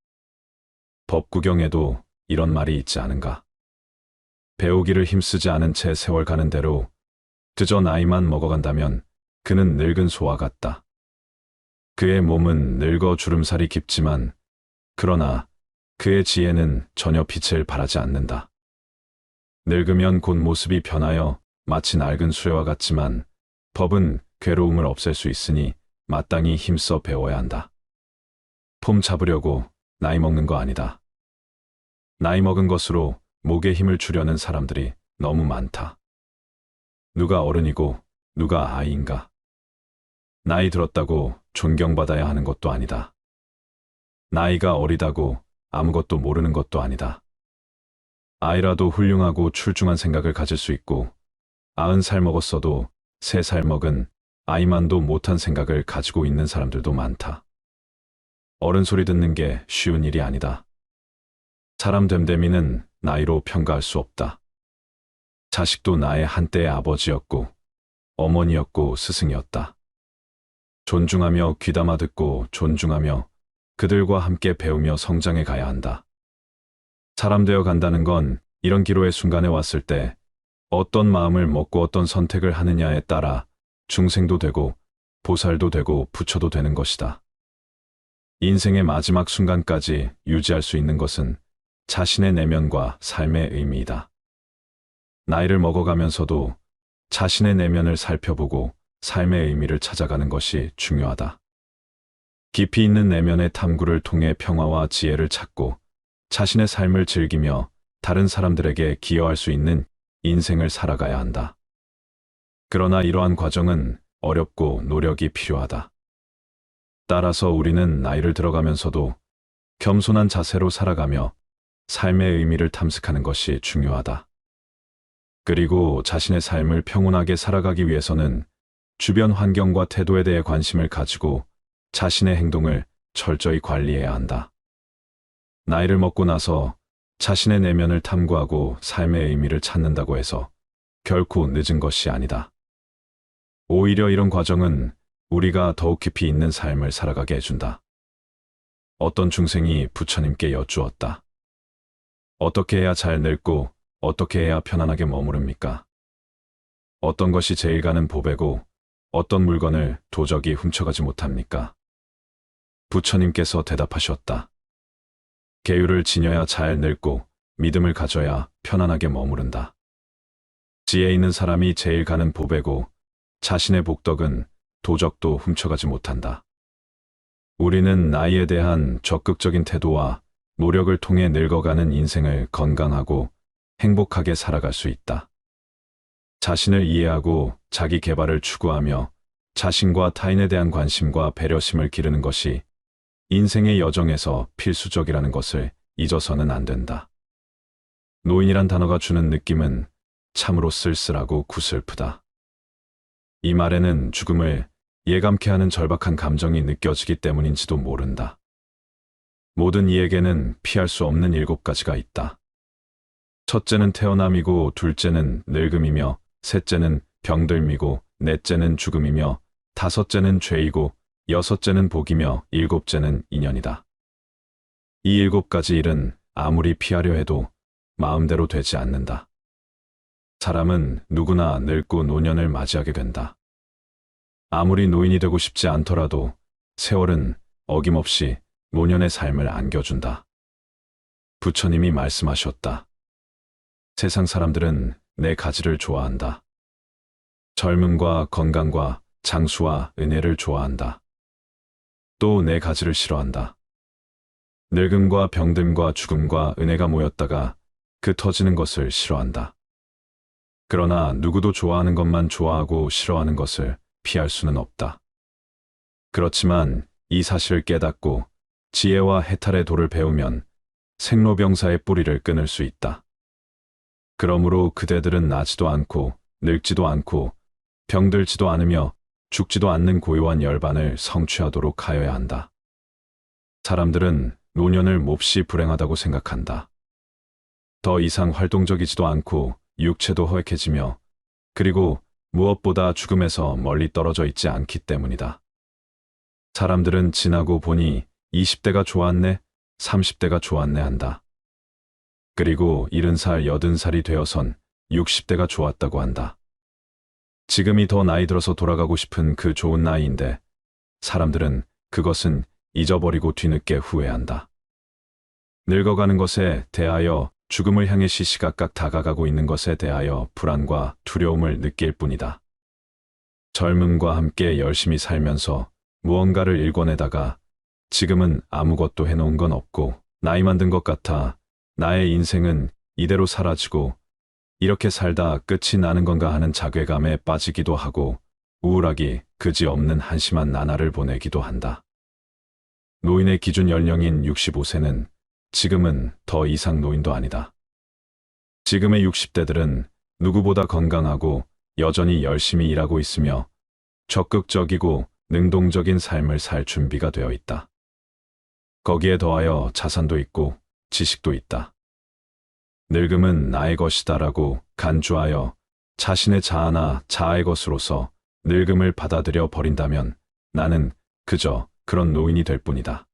법구경에도 이런 말이 있지 않은가. 배우기를 힘쓰지 않은 채 세월 가는 대로 그저 나이만 먹어간다면 그는 늙은 소와 같다. 그의 몸은 늙어 주름살이 깊지만 그러나 그의 지혜는 전혀 빛을 발하지 않는다. 늙으면 곧 모습이 변하여 마치 낡은 수레와 같지만 법은 괴로움을 없앨 수 있으니 마땅히 힘써 배워야 한다. 폼 잡으려고 나이 먹는 거 아니다. 나이 먹은 것으로 목에 힘을 주려는 사람들이 너무 많다. 누가 어른이고 누가 아이인가. 나이 들었다고 존경받아야 하는 것도 아니다. 나이가 어리다고 아무것도 모르는 것도 아니다. 아이라도 훌륭하고 출중한 생각을 가질 수 있고 90살 먹었어도 3살 먹은 아이만도 못한 생각을 가지고 있는 사람들도 많다. 어른 소리 듣는 게 쉬운 일이 아니다. 사람 됨됨이는 나이로 평가할 수 없다. 자식도 나의 한때의 아버지였고 어머니였고 스승이었다. 존중하며 귀담아 듣고 존중하며 그들과 함께 배우며 성장해 가야 한다. 사람 되어 간다는 건 이런 기로의 순간에 왔을 때 어떤 마음을 먹고 어떤 선택을 하느냐에 따라 중생도 되고 보살도 되고 부처도 되는 것이다. 인생의 마지막 순간까지 유지할 수 있는 것은 자신의 내면과 삶의 의미이다. 나이를 먹어가면서도 자신의 내면을 살펴보고 삶의 의미를 찾아가는 것이 중요하다. 깊이 있는 내면의 탐구를 통해 평화와 지혜를 찾고 자신의 삶을 즐기며 다른 사람들에게 기여할 수 있는 인생을 살아가야 한다. 그러나 이러한 과정은 어렵고 노력이 필요하다. 따라서 우리는 나이를 들어가면서도 겸손한 자세로 살아가며 삶의 의미를 탐색하는 것이 중요하다. 그리고 자신의 삶을 평온하게 살아가기 위해서는 주변 환경과 태도에 대해 관심을 가지고 자신의 행동을 철저히 관리해야 한다. 나이를 먹고 나서 자신의 내면을 탐구하고 삶의 의미를 찾는다고 해서 결코 늦은 것이 아니다. 오히려 이런 과정은 우리가 더욱 깊이 있는 삶을 살아가게 해준다. 어떤 중생이 부처님께 여쭈었다. 어떻게 해야 잘 늙고 어떻게 해야 편안하게 머무릅니까? 어떤 것이 제일 가는 보배고 어떤 물건을 도적이 훔쳐가지 못합니까? 부처님께서 대답하셨다. 계율을 지녀야 잘 늙고 믿음을 가져야 편안하게 머무른다. 지혜 있는 사람이 제일 가는 보배고 자신의 복덕은 도적도 훔쳐가지 못한다. 우리는 나이에 대한 적극적인 태도와 노력을 통해 늙어가는 인생을 건강하고 행복하게 살아갈 수 있다. 자신을 이해하고 자기 개발을 추구하며 자신과 타인에 대한 관심과 배려심을 기르는 것이 인생의 여정에서 필수적이라는 것을 잊어서는 안 된다. 노인이란 단어가 주는 느낌은 참으로 쓸쓸하고 구슬프다. 이 말에는 죽음을 예감케 하는 절박한 감정이 느껴지기 때문인지도 모른다. 모든 이에게는 피할 수 없는 7가지가 있다. 첫째는 태어남이고 둘째는 늙음이며 셋째는 병들미고 넷째는 죽음이며 다섯째는 죄이고 여섯째는 복이며 일곱째는 인연이다. 이 7가지 일은 아무리 피하려 해도 마음대로 되지 않는다. 사람은 누구나 늙고 노년을 맞이하게 된다. 아무리 노인이 되고 싶지 않더라도 세월은 어김없이 노년의 삶을 안겨준다. 부처님이 말씀하셨다. 세상 사람들은 네 가지를 좋아한다. 젊음과 건강과 장수와 은혜를 좋아한다. 또 네 가지를 싫어한다. 늙음과 병듦과 죽음과 은혜가 모였다가 그 터지는 것을 싫어한다. 그러나 누구도 좋아하는 것만 좋아하고 싫어하는 것을 피할 수는 없다. 그렇지만 이 사실을 깨닫고 지혜와 해탈의 도를 배우면 생로병사의 뿌리를 끊을 수 있다. 그러므로 그대들은 나지도 않고 늙지도 않고 병들지도 않으며 죽지도 않는 고요한 열반을 성취하도록 하여야 한다. 사람들은 노년을 몹시 불행하다고 생각한다. 더 이상 활동적이지도 않고 육체도 허약해지며 그리고 무엇보다 죽음에서 멀리 떨어져 있지 않기 때문이다. 사람들은 지나고 보니 20대가 좋았네, 30대가 좋았네 한다. 그리고 70살, 80살이 되어선 60대가 좋았다고 한다. 지금이 더 나이 들어서 돌아가고 싶은 그 좋은 나이인데 사람들은 그것은 잊어버리고 뒤늦게 후회한다. 늙어가는 것에 대하여 죽음을 향해 시시각각 다가가고 있는 것에 대하여 불안과 두려움을 느낄 뿐이다. 젊음과 함께 열심히 살면서 무언가를 일궈내다가 지금은 아무것도 해놓은 건 없고 나이만 든 것 같아 나의 인생은 이대로 사라지고 이렇게 살다 끝이 나는 건가 하는 자괴감에 빠지기도 하고 우울하기 그지없는 한심한 나날을 보내기도 한다. 노인의 기준 연령인 65세는 지금은 더 이상 노인도 아니다. 지금의 60대들은 누구보다 건강하고 여전히 열심히 일하고 있으며 적극적이고 능동적인 삶을 살 준비가 되어 있다. 거기에 더하여 자산도 있고 지식도 있다. 늙음은 나의 것이다라고 간주하여 자신의 자아나 자아의 것으로서 늙음을 받아들여 버린다면 나는 그저 그런 노인이 될 뿐이다.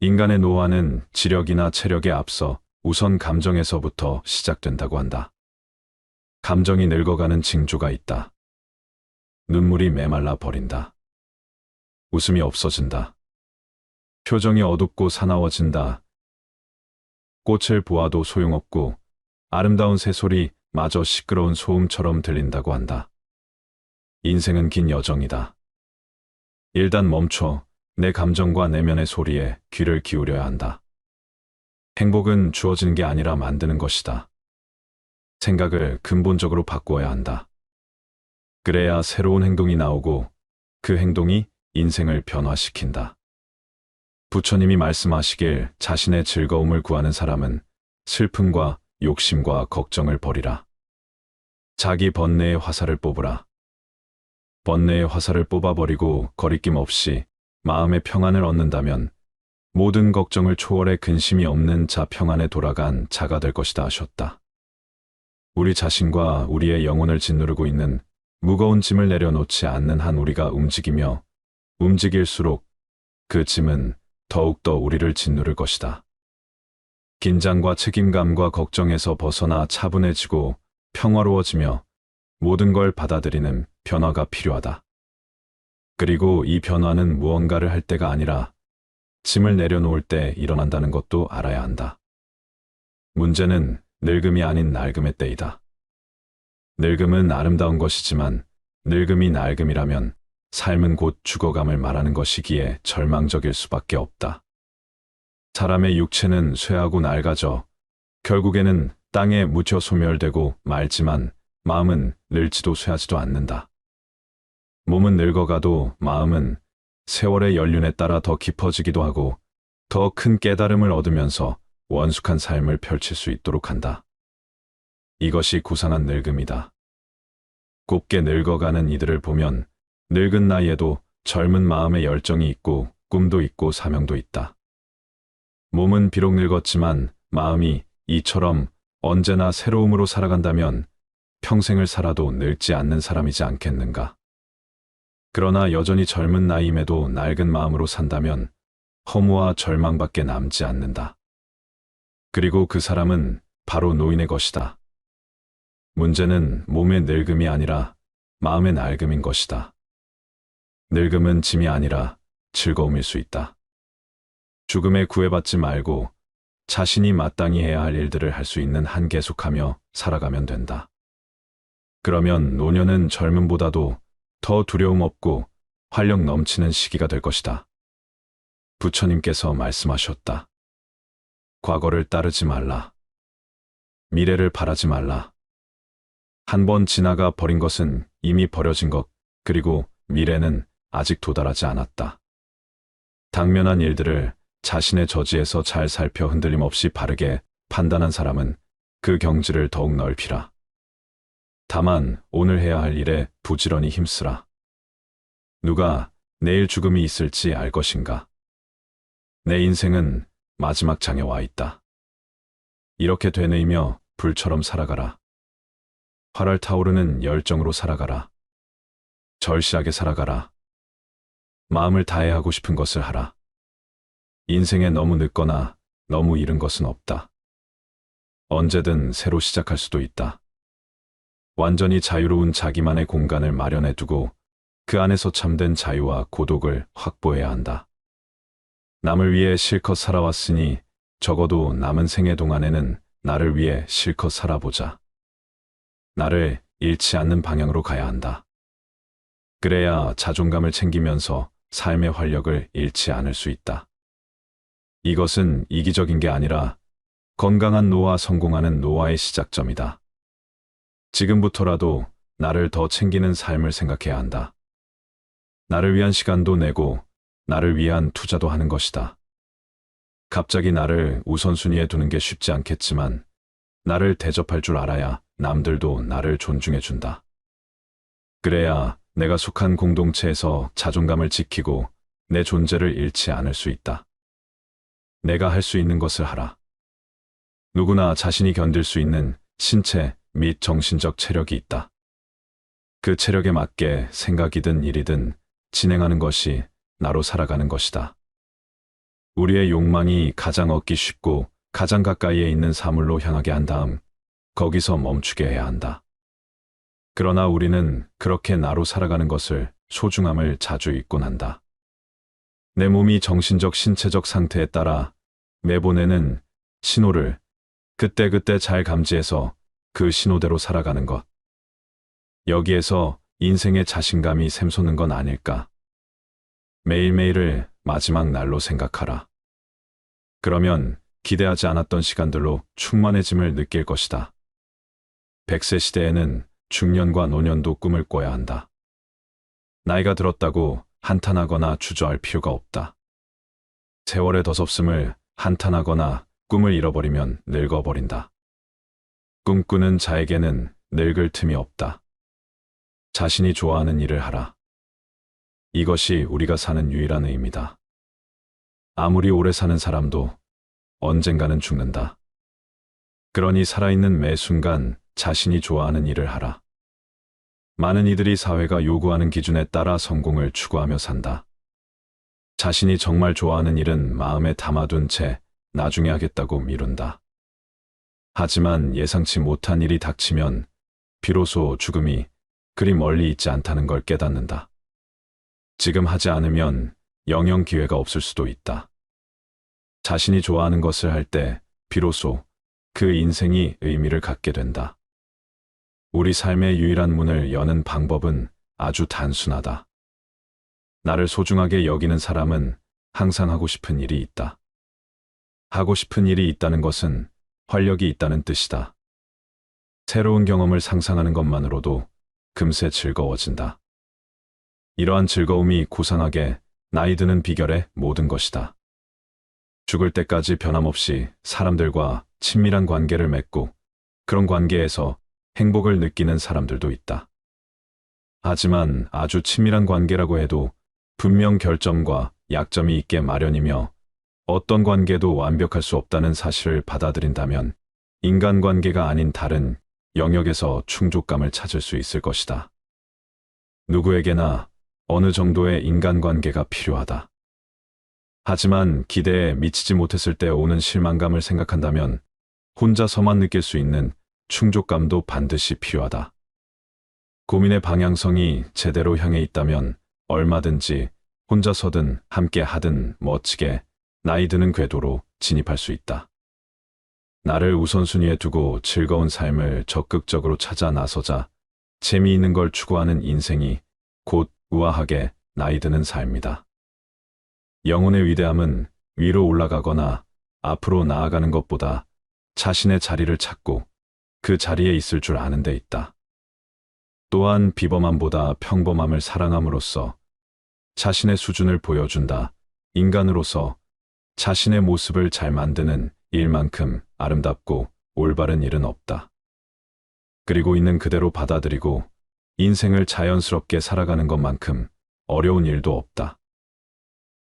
인간의 노화는 지력이나 체력에 앞서 우선 감정에서부터 시작된다고 한다. 감정이 늙어가는 징조가 있다. 눈물이 메말라 버린다. 웃음이 없어진다. 표정이 어둡고 사나워진다. 꽃을 보아도 소용없고 아름다운 새소리 마저 시끄러운 소음처럼 들린다고 한다. 인생은 긴 여정이다. 일단 멈춰 내 감정과 내면의 소리에 귀를 기울여야 한다. 행복은 주어지는 게 아니라 만드는 것이다. 생각을 근본적으로 바꾸어야 한다. 그래야 새로운 행동이 나오고 그 행동이 인생을 변화시킨다. 부처님이 말씀하시길 자신의 즐거움을 구하는 사람은 슬픔과 욕심과 걱정을 버리라. 자기 번뇌의 화살을 뽑으라. 번뇌의 화살을 뽑아버리고 거리낌 없이 마음의 평안을 얻는다면 모든 걱정을 초월해 근심이 없는 자 평안에 돌아간 자가 될 것이다 하셨다. 우리 자신과 우리의 영혼을 짓누르고 있는 무거운 짐을 내려놓지 않는 한 우리가 움직이며 움직일수록 그 짐은 더욱더 우리를 짓누를 것이다. 긴장과 책임감과 걱정에서 벗어나 차분해지고 평화로워지며 모든 걸 받아들이는 변화가 필요하다. 그리고 이 변화는 무언가를 할 때가 아니라 짐을 내려놓을 때 일어난다는 것도 알아야 한다. 문제는 늙음이 아닌 낡음의 때이다. 늙음은 아름다운 것이지만 늙음이 낡음이라면 삶은 곧 죽어감을 말하는 것이기에 절망적일 수밖에 없다. 사람의 육체는 쇠하고 낡아져 결국에는 땅에 묻혀 소멸되고 말지만 마음은 늙지도 쇠하지도 않는다. 몸은 늙어가도 마음은 세월의 연륜에 따라 더 깊어지기도 하고 더 큰 깨달음을 얻으면서 원숙한 삶을 펼칠 수 있도록 한다. 이것이 구상한 늙음이다. 곱게 늙어가는 이들을 보면 늙은 나이에도 젊은 마음의 열정이 있고 꿈도 있고 사명도 있다. 몸은 비록 늙었지만 마음이 이처럼 언제나 새로움으로 살아간다면 평생을 살아도 늙지 않는 사람이지 않겠는가. 그러나 여전히 젊은 나이임에도 낡은 마음으로 산다면 허무와 절망밖에 남지 않는다. 그리고 그 사람은 바로 노인의 것이다. 문제는 몸의 늙음이 아니라 마음의 낡음인 것이다. 늙음은 짐이 아니라 즐거움일 수 있다. 죽음에 구애받지 말고 자신이 마땅히 해야 할 일들을 할 수 있는 한 계속하며 살아가면 된다. 그러면 노년은 젊음보다도 더 두려움 없고 활력 넘치는 시기가 될 것이다. 부처님께서 말씀하셨다. 과거를 따르지 말라. 미래를 바라지 말라. 한 번 지나가 버린 것은 이미 버려진 것, 그리고 미래는 아직 도달하지 않았다. 당면한 일들을 자신의 저지에서 잘 살펴 흔들림 없이 바르게 판단한 사람은 그 경지를 더욱 넓히라. 다만 오늘 해야 할 일에 부지런히 힘쓰라. 누가 내일 죽음이 있을지 알 것인가? 내 인생은 마지막 장에 와 있다. 이렇게 되뇌이며 불처럼 살아가라. 활활 타오르는 열정으로 살아가라. 절실하게 살아가라. 마음을 다해 하고 싶은 것을 하라. 인생에 너무 늦거나 너무 이른 것은 없다. 언제든 새로 시작할 수도 있다. 완전히 자유로운 자기만의 공간을 마련해 두고 그 안에서 참된 자유와 고독을 확보해야 한다. 남을 위해 실컷 살아왔으니 적어도 남은 생애 동안에는 나를 위해 실컷 살아보자. 나를 잃지 않는 방향으로 가야 한다. 그래야 자존감을 챙기면서 삶의 활력을 잃지 않을 수 있다. 이것은 이기적인 게 아니라 건강한 노화, 성공하는 노화의 시작점이다. 지금부터라도 나를 더 챙기는 삶을 생각해야 한다. 나를 위한 시간도 내고 나를 위한 투자도 하는 것이다. 갑자기 나를 우선순위에 두는 게 쉽지 않겠지만 나를 대접할 줄 알아야 남들도 나를 존중해 준다. 그래야 내가 속한 공동체에서 자존감을 지키고 내 존재를 잃지 않을 수 있다. 내가 할 수 있는 것을 하라. 누구나 자신이 견딜 수 있는 신체, 및 정신적 체력이 있다. 그 체력에 맞게 생각이든 일이든 진행하는 것이 나로 살아가는 것이다. 우리의 욕망이 가장 얻기 쉽고 가장 가까이에 있는 사물로 향하게 한 다음 거기서 멈추게 해야 한다. 그러나 우리는 그렇게 나로 살아가는 것을 소중함을 자주 잊곤 한다. 내 몸이 정신적 신체적 상태에 따라 내보내는 신호를 그때그때 잘 감지해서 그 신호대로 살아가는 것. 여기에서 인생의 자신감이 샘솟는 건 아닐까. 매일매일을 마지막 날로 생각하라. 그러면 기대하지 않았던 시간들로 충만해짐을 느낄 것이다. 100세 시대에는 중년과 노년도 꿈을 꿔야 한다. 나이가 들었다고 한탄하거나 주저할 필요가 없다. 세월의 더섭음을 한탄하거나 꿈을 잃어버리면 늙어버린다. 꿈꾸는 자에게는 늙을 틈이 없다. 자신이 좋아하는 일을 하라. 이것이 우리가 사는 유일한 의미다. 아무리 오래 사는 사람도 언젠가는 죽는다. 그러니 살아있는 매 순간 자신이 좋아하는 일을 하라. 많은 이들이 사회가 요구하는 기준에 따라 성공을 추구하며 산다. 자신이 정말 좋아하는 일은 마음에 담아둔 채 나중에 하겠다고 미룬다. 하지만 예상치 못한 일이 닥치면 비로소 죽음이 그리 멀리 있지 않다는 걸 깨닫는다. 지금 하지 않으면 영영 기회가 없을 수도 있다. 자신이 좋아하는 것을 할 때 비로소 그 인생이 의미를 갖게 된다. 우리 삶의 유일한 문을 여는 방법은 아주 단순하다. 나를 소중하게 여기는 사람은 항상 하고 싶은 일이 있다. 하고 싶은 일이 있다는 것은 활력이 있다는 뜻이다. 새로운 경험을 상상하는 것만으로도 금세 즐거워진다. 이러한 즐거움이 고상하게 나이 드는 비결의 모든 것이다. 죽을 때까지 변함없이 사람들과 친밀한 관계를 맺고 그런 관계에서 행복을 느끼는 사람들도 있다. 하지만 아주 친밀한 관계라고 해도 분명 결점과 약점이 있게 마련이며 어떤 관계도 완벽할 수 없다는 사실을 받아들인다면 인간관계가 아닌 다른 영역에서 충족감을 찾을 수 있을 것이다. 누구에게나 어느 정도의 인간관계가 필요하다. 하지만 기대에 미치지 못했을 때 오는 실망감을 생각한다면 혼자서만 느낄 수 있는 충족감도 반드시 필요하다. 고민의 방향성이 제대로 향해 있다면 얼마든지 혼자서든 함께 하든 멋지게 나이 드는 궤도로 진입할 수 있다. 나를 우선순위에 두고 즐거운 삶을 적극적으로 찾아 나서자 재미있는 걸 추구하는 인생이 곧 우아하게 나이 드는 삶이다. 영혼의 위대함은 위로 올라가거나 앞으로 나아가는 것보다 자신의 자리를 찾고 그 자리에 있을 줄 아는 데 있다. 또한 비범함보다 평범함을 사랑함으로써 자신의 수준을 보여준다. 인간으로서 자신의 모습을 잘 만드는 일만큼 아름답고 올바른 일은 없다. 그리고 있는 그대로 받아들이고 인생을 자연스럽게 살아가는 것만큼 어려운 일도 없다.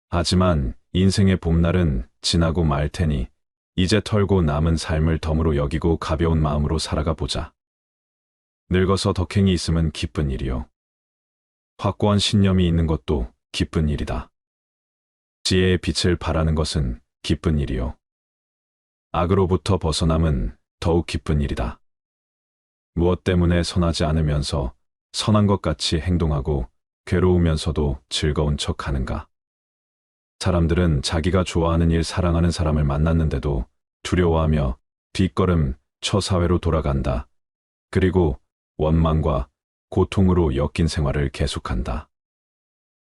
하지만 인생의 봄날은 지나고 말 테니 이제 털고 남은 삶을 덤으로 여기고 가벼운 마음으로 살아가 보자. 늙어서 덕행이 있음은 기쁜 일이요. 확고한 신념이 있는 것도 기쁜 일이다. 지혜의 빛을 발하는 것은 기쁜 일이요. 악으로부터 벗어남은 더욱 기쁜 일이다. 무엇 때문에 선하지 않으면서 선한 것 같이 행동하고 괴로우면서도 즐거운 척 하는가? 사람들은 자기가 좋아하는 일 사랑하는 사람을 만났는데도 두려워하며 뒷걸음 쳐 사회로 돌아간다. 그리고 원망과 고통으로 엮인 생활을 계속한다.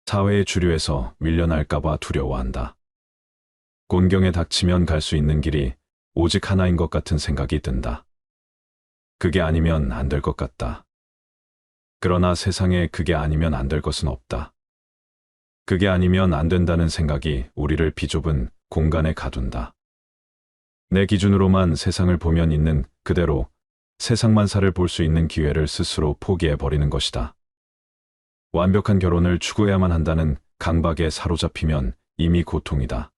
사회의 주류에서 밀려날까봐 두려워한다. 곤경에 닥치면 갈 수 있는 길이 오직 하나인 것 같은 생각이 든다. 그게 아니면 안 될 것 같다. 그러나 세상에 그게 아니면 안 될 것은 없다. 그게 아니면 안 된다는 생각이 우리를 비좁은 공간에 가둔다. 내 기준으로만 세상을 보면 있는 그대로 세상만사를 볼 수 있는 기회를 스스로 포기해버리는 것이다. 완벽한 결혼을 추구해야만 한다는 강박에 사로잡히면 이미 고통이다.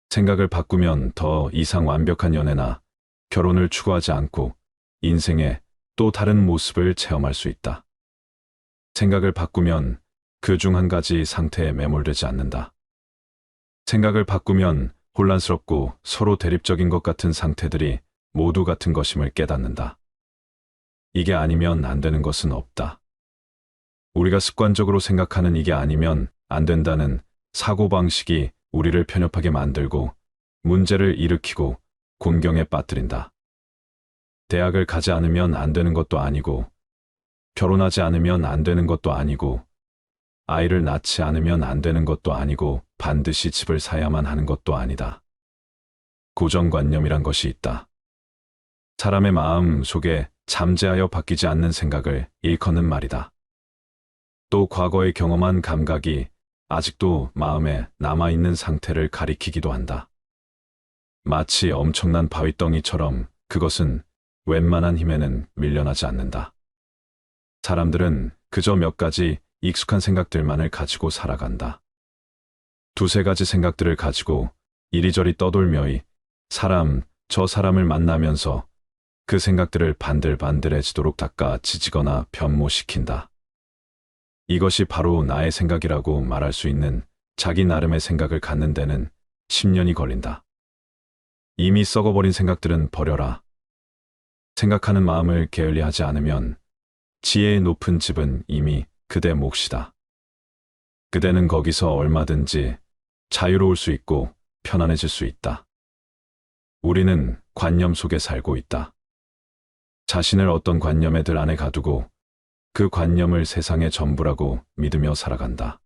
생각을 바꾸면 더 이상 완벽한 연애나 결혼을 추구하지 않고 인생의 또 다른 모습을 체험할 수 있다. 생각을 바꾸면 그 중 한 가지 상태에 매몰되지 않는다. 생각을 바꾸면 혼란스럽고 서로 대립적인 것 같은 상태들이 모두 같은 것임을 깨닫는다. 이게 아니면 안 되는 것은 없다. 우리가 습관적으로 생각하는 이게 아니면 안 된다는 사고방식이 우리를 편협하게 만들고 문제를 일으키고 곤경에 빠뜨린다. 대학을 가지 않으면 안 되는 것도 아니고, 결혼하지 않으면 안 되는 것도 아니고, 아이를 낳지 않으면 안 되는 것도 아니고, 반드시 집을 사야만 하는 것도 아니다. 고정관념이란 것이 있다. 사람의 마음 속에 잠재하여 바뀌지 않는 생각을 일컫는 말이다. 또 과거에 경험한 감각이 아직도 마음에 남아있는 상태를 가리키기도 한다. 마치 엄청난 바위덩이처럼 그것은 웬만한 힘에는 밀려나지 않는다. 사람들은 그저 몇 가지 익숙한 생각들만을 가지고 살아간다. 두세 가지 생각들을 가지고 이리저리 떠돌며 저 사람을 만나면서 그 생각들을 반들반들해지도록 닦아 지지거나 변모시킨다. 이것이 바로 나의 생각이라고 말할 수 있는 자기 나름의 생각을 갖는 데는 10년이 걸린다. 이미 썩어버린 생각들은 버려라. 생각하는 마음을 게을리하지 않으면 지혜의 높은 집은 이미 그대 몫이다. 그대는 거기서 얼마든지 자유로울 수 있고 편안해질 수 있다. 우리는 관념 속에 살고 있다. 자신을 어떤 관념의 들 안에 가두고 그 관념을 세상의 전부라고 믿으며 살아간다.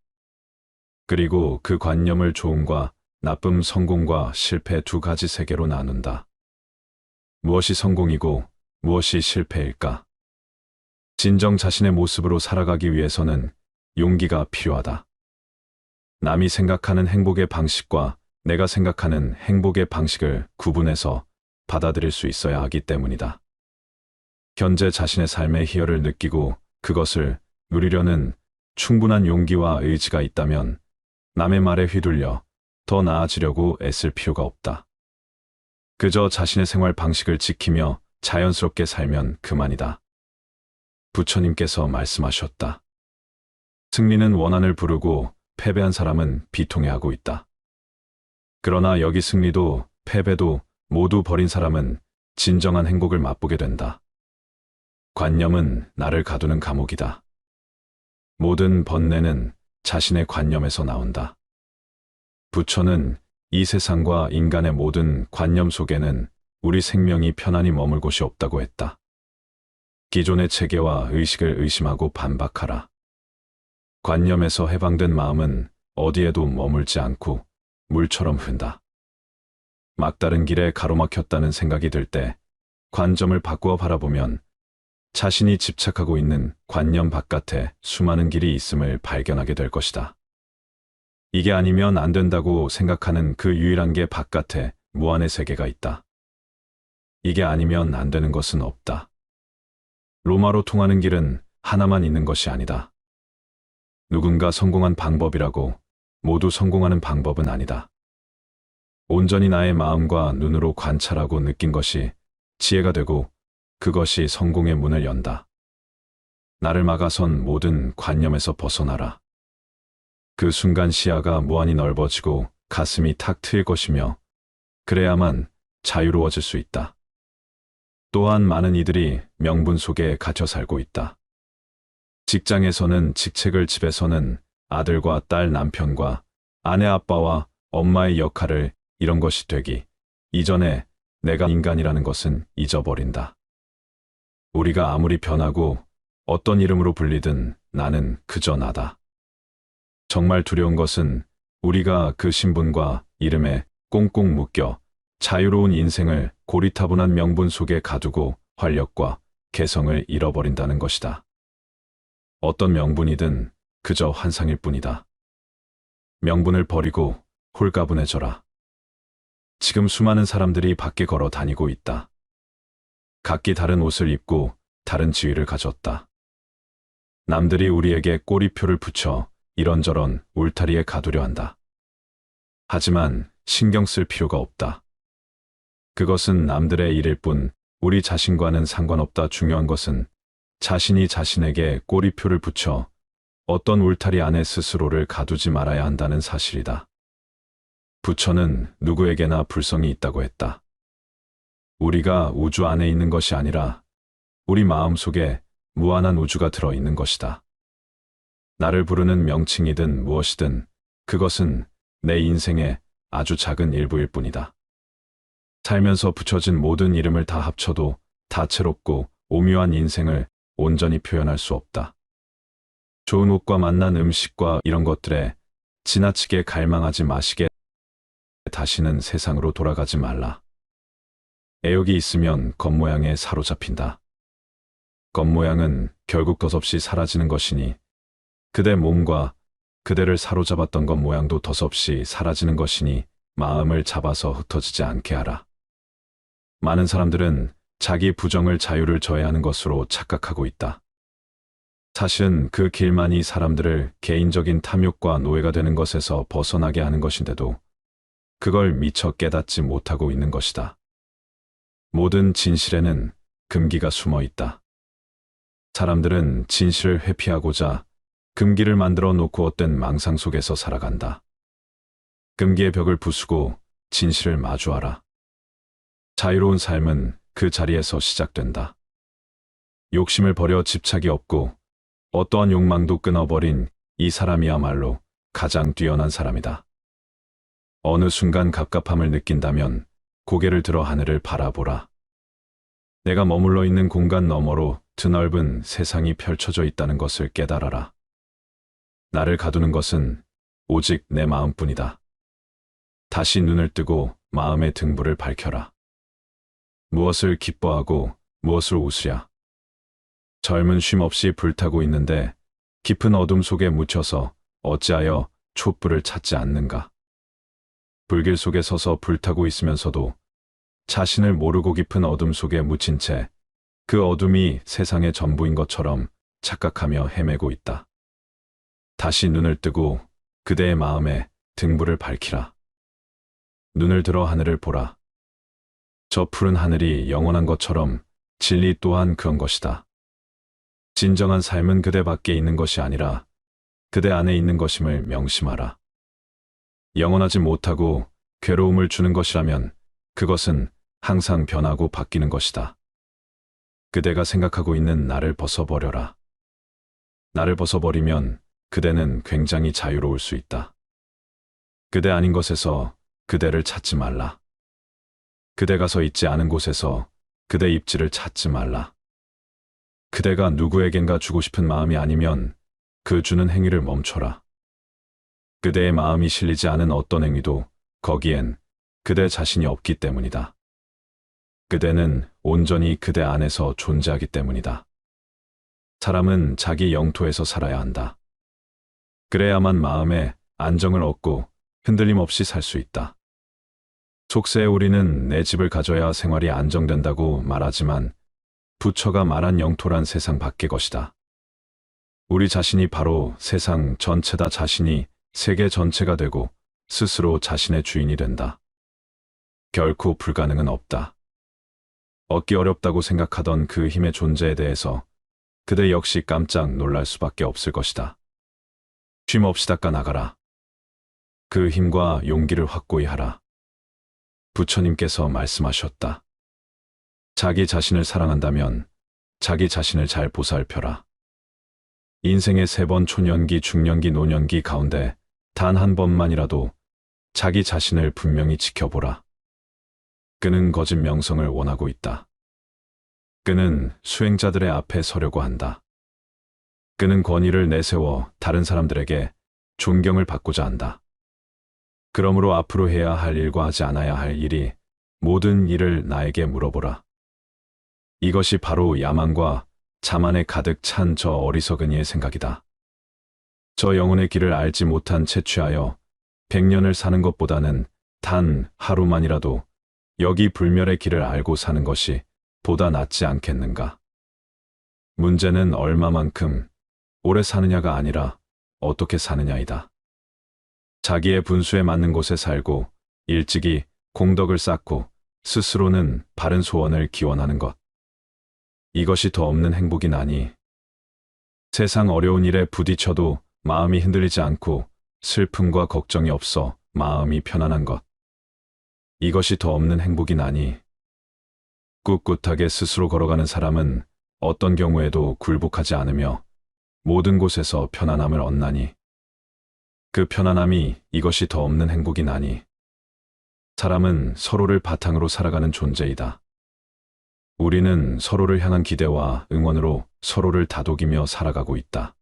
그리고 그 관념을 좋음과 나쁨, 성공과 실패 두 가지 세계로 나눈다. 무엇이 성공이고 무엇이 실패일까? 진정 자신의 모습으로 살아가기 위해서는 용기가 필요하다. 남이 생각하는 행복의 방식과 내가 생각하는 행복의 방식을 구분해서 받아들일 수 있어야 하기 때문이다. 현재 자신의 삶의 희열을 느끼고 그것을 누리려는 충분한 용기와 의지가 있다면 남의 말에 휘둘려 더 나아지려고 애쓸 필요가 없다. 그저 자신의 생활 방식을 지키며 자연스럽게 살면 그만이다. 부처님께서 말씀하셨다. 승리는 원한을 부르고 패배한 사람은 비통해하고 있다. 그러나 여기 승리도 패배도 모두 버린 사람은 진정한 행복을 맛보게 된다. 관념은 나를 가두는 감옥이다. 모든 번뇌는 자신의 관념에서 나온다. 부처는 이 세상과 인간의 모든 관념 속에는 우리 생명이 편안히 머물 곳이 없다고 했다. 기존의 체계와 의식을 의심하고 반박하라. 관념에서 해방된 마음은 어디에도 머물지 않고 물처럼 흐른다. 막다른 길에 가로막혔다는 생각이 들 때 관점을 바꾸어 바라보면 자신이 집착하고 있는 관념 바깥에 수많은 길이 있음을 발견하게 될 것이다. 이게 아니면 안 된다고 생각하는 그 유일한 게 바깥에 무한의 세계가 있다. 이게 아니면 안 되는 것은 없다. 로마로 통하는 길은 하나만 있는 것이 아니다. 누군가 성공한 방법이라고 모두 성공하는 방법은 아니다. 온전히 나의 마음과 눈으로 관찰하고 느낀 것이 지혜가 되고 그것이 성공의 문을 연다. 나를 막아선 모든 관념에서 벗어나라. 그 순간 시야가 무한히 넓어지고 가슴이 탁 트일 것이며 그래야만 자유로워질 수 있다. 또한 많은 이들이 명분 속에 갇혀 살고 있다. 직장에서는 직책을, 집에서는 아들과 딸, 남편과 아내, 아빠와 엄마의 역할을 이런 것이 되기 이전에 내가 인간이라는 것은 잊어버린다. 우리가 아무리 변하고 어떤 이름으로 불리든 나는 그저 나다. 정말 두려운 것은 우리가 그 신분과 이름에 꽁꽁 묶여 자유로운 인생을 고리타분한 명분 속에 가두고 활력과 개성을 잃어버린다는 것이다. 어떤 명분이든 그저 환상일 뿐이다. 명분을 버리고 홀가분해져라. 지금 수많은 사람들이 밖에 걸어 다니고 있다. 각기 다른 옷을 입고 다른 지위를 가졌다. 남들이 우리에게 꼬리표를 붙여 이런저런 울타리에 가두려 한다. 하지만 신경 쓸 필요가 없다. 그것은 남들의 일일 뿐 우리 자신과는 상관없다. 중요한 것은 자신이 자신에게 꼬리표를 붙여 어떤 울타리 안에 스스로를 가두지 말아야 한다는 사실이다. 부처는 누구에게나 불성이 있다고 했다. 우리가 우주 안에 있는 것이 아니라 우리 마음 속에 무한한 우주가 들어있는 것이다. 나를 부르는 명칭이든 무엇이든 그것은 내 인생의 아주 작은 일부일 뿐이다. 살면서 붙여진 모든 이름을 다 합쳐도 다채롭고 오묘한 인생을 온전히 표현할 수 없다. 좋은 옷과 맛난 음식과 이런 것들에 지나치게 갈망하지 마시게. 다시는 세상으로 돌아가지 말라. 애욕이 있으면 겉모양에 사로잡힌다. 겉모양은 결국 덧없이 사라지는 것이니 그대 몸과 그대를 사로잡았던 겉모양도 덧없이 사라지는 것이니 마음을 잡아서 흩어지지 않게 하라. 많은 사람들은 자기 부정을 자유를 저해하는 것으로 착각하고 있다. 사실은 그 길만이 사람들을 개인적인 탐욕과 노예가 되는 것에서 벗어나게 하는 것인데도 그걸 미처 깨닫지 못하고 있는 것이다. 모든 진실에는 금기가 숨어 있다. 사람들은 진실을 회피하고자 금기를 만들어 놓고 헛된 망상 속에서 살아간다. 금기의 벽을 부수고 진실을 마주하라. 자유로운 삶은 그 자리에서 시작된다. 욕심을 버려 집착이 없고 어떠한 욕망도 끊어버린 이 사람이야말로 가장 뛰어난 사람이다. 어느 순간 갑갑함을 느낀다면 고개를 들어 하늘을 바라보라. 내가 머물러 있는 공간 너머로 드넓은 세상이 펼쳐져 있다는 것을 깨달아라. 나를 가두는 것은 오직 내 마음뿐이다. 다시 눈을 뜨고 마음의 등불을 밝혀라. 무엇을 기뻐하고 무엇을 웃으랴. 젊은 쉼 없이 불타고 있는데 깊은 어둠 속에 묻혀서 어찌하여 촛불을 찾지 않는가. 불길 속에 서서 불타고 있으면서도 자신을 모르고 깊은 어둠 속에 묻힌 채 그 어둠이 세상의 전부인 것처럼 착각하며 헤매고 있다. 다시 눈을 뜨고 그대의 마음에 등불을 밝히라. 눈을 들어 하늘을 보라. 저 푸른 하늘이 영원한 것처럼 진리 또한 그런 것이다. 진정한 삶은 그대 밖에 있는 것이 아니라 그대 안에 있는 것임을 명심하라. 영원하지 못하고 괴로움을 주는 것이라면 그것은 항상 변하고 바뀌는 것이다. 그대가 생각하고 있는 나를 벗어버려라. 나를 벗어버리면 그대는 굉장히 자유로울 수 있다. 그대 아닌 것에서 그대를 찾지 말라. 그대가 서 있지 않은 곳에서 그대 입지를 찾지 말라. 그대가 누구에겐가 주고 싶은 마음이 아니면 그 주는 행위를 멈춰라. 그대의 마음이 실리지 않은 어떤 행위도 거기엔 그대 자신이 없기 때문이다. 그대는 온전히 그대 안에서 존재하기 때문이다. 사람은 자기 영토에서 살아야 한다. 그래야만 마음에 안정을 얻고 흔들림 없이 살 수 있다. 속세에 우리는 내 집을 가져야 생활이 안정된다고 말하지만 부처가 말한 영토란 세상 밖의 것이다. 우리 자신이 바로 세상 전체다. 자신이 세계 전체가 되고 스스로 자신의 주인이 된다. 결코 불가능은 없다. 얻기 어렵다고 생각하던 그 힘의 존재에 대해서 그대 역시 깜짝 놀랄 수밖에 없을 것이다. 쉼 없이 닦아 나가라. 그 힘과 용기를 확고히 하라. 부처님께서 말씀하셨다. 자기 자신을 사랑한다면 자기 자신을 잘 보살펴라. 인생의 3번 초년기, 중년기, 노년기 가운데 단 한 번만이라도 자기 자신을 분명히 지켜보라. 그는 거짓 명성을 원하고 있다. 그는 수행자들의 앞에 서려고 한다. 그는 권위를 내세워 다른 사람들에게 존경을 받고자 한다. 그러므로 앞으로 해야 할 일과 하지 않아야 할 일이 모든 일을 나에게 물어보라. 이것이 바로 야망과 자만에 가득 찬 저 어리석은 이의 생각이다. 저 영혼의 길을 알지 못한 채 취하여 100년을 사는 것보다는 단 하루만이라도 여기 불멸의 길을 알고 사는 것이 보다 낫지 않겠는가. 문제는 얼마만큼 오래 사느냐가 아니라 어떻게 사느냐이다. 자기의 분수에 맞는 곳에 살고 일찍이 공덕을 쌓고 스스로는 바른 소원을 기원하는 것. 이것이 더 없는 행복이 나니. 세상 어려운 일에 부딪혀도 마음이 흔들리지 않고 슬픔과 걱정이 없어 마음이 편안한 것. 이것이 더 없는 행복이 나니. 꿋꿋하게 스스로 걸어가는 사람은 어떤 경우에도 굴복하지 않으며 모든 곳에서 편안함을 얻나니. 그 편안함이 이것이 더 없는 행복이 나니. 사람은 서로를 바탕으로 살아가는 존재이다. 우리는 서로를 향한 기대와 응원으로 서로를 다독이며 살아가고 있다.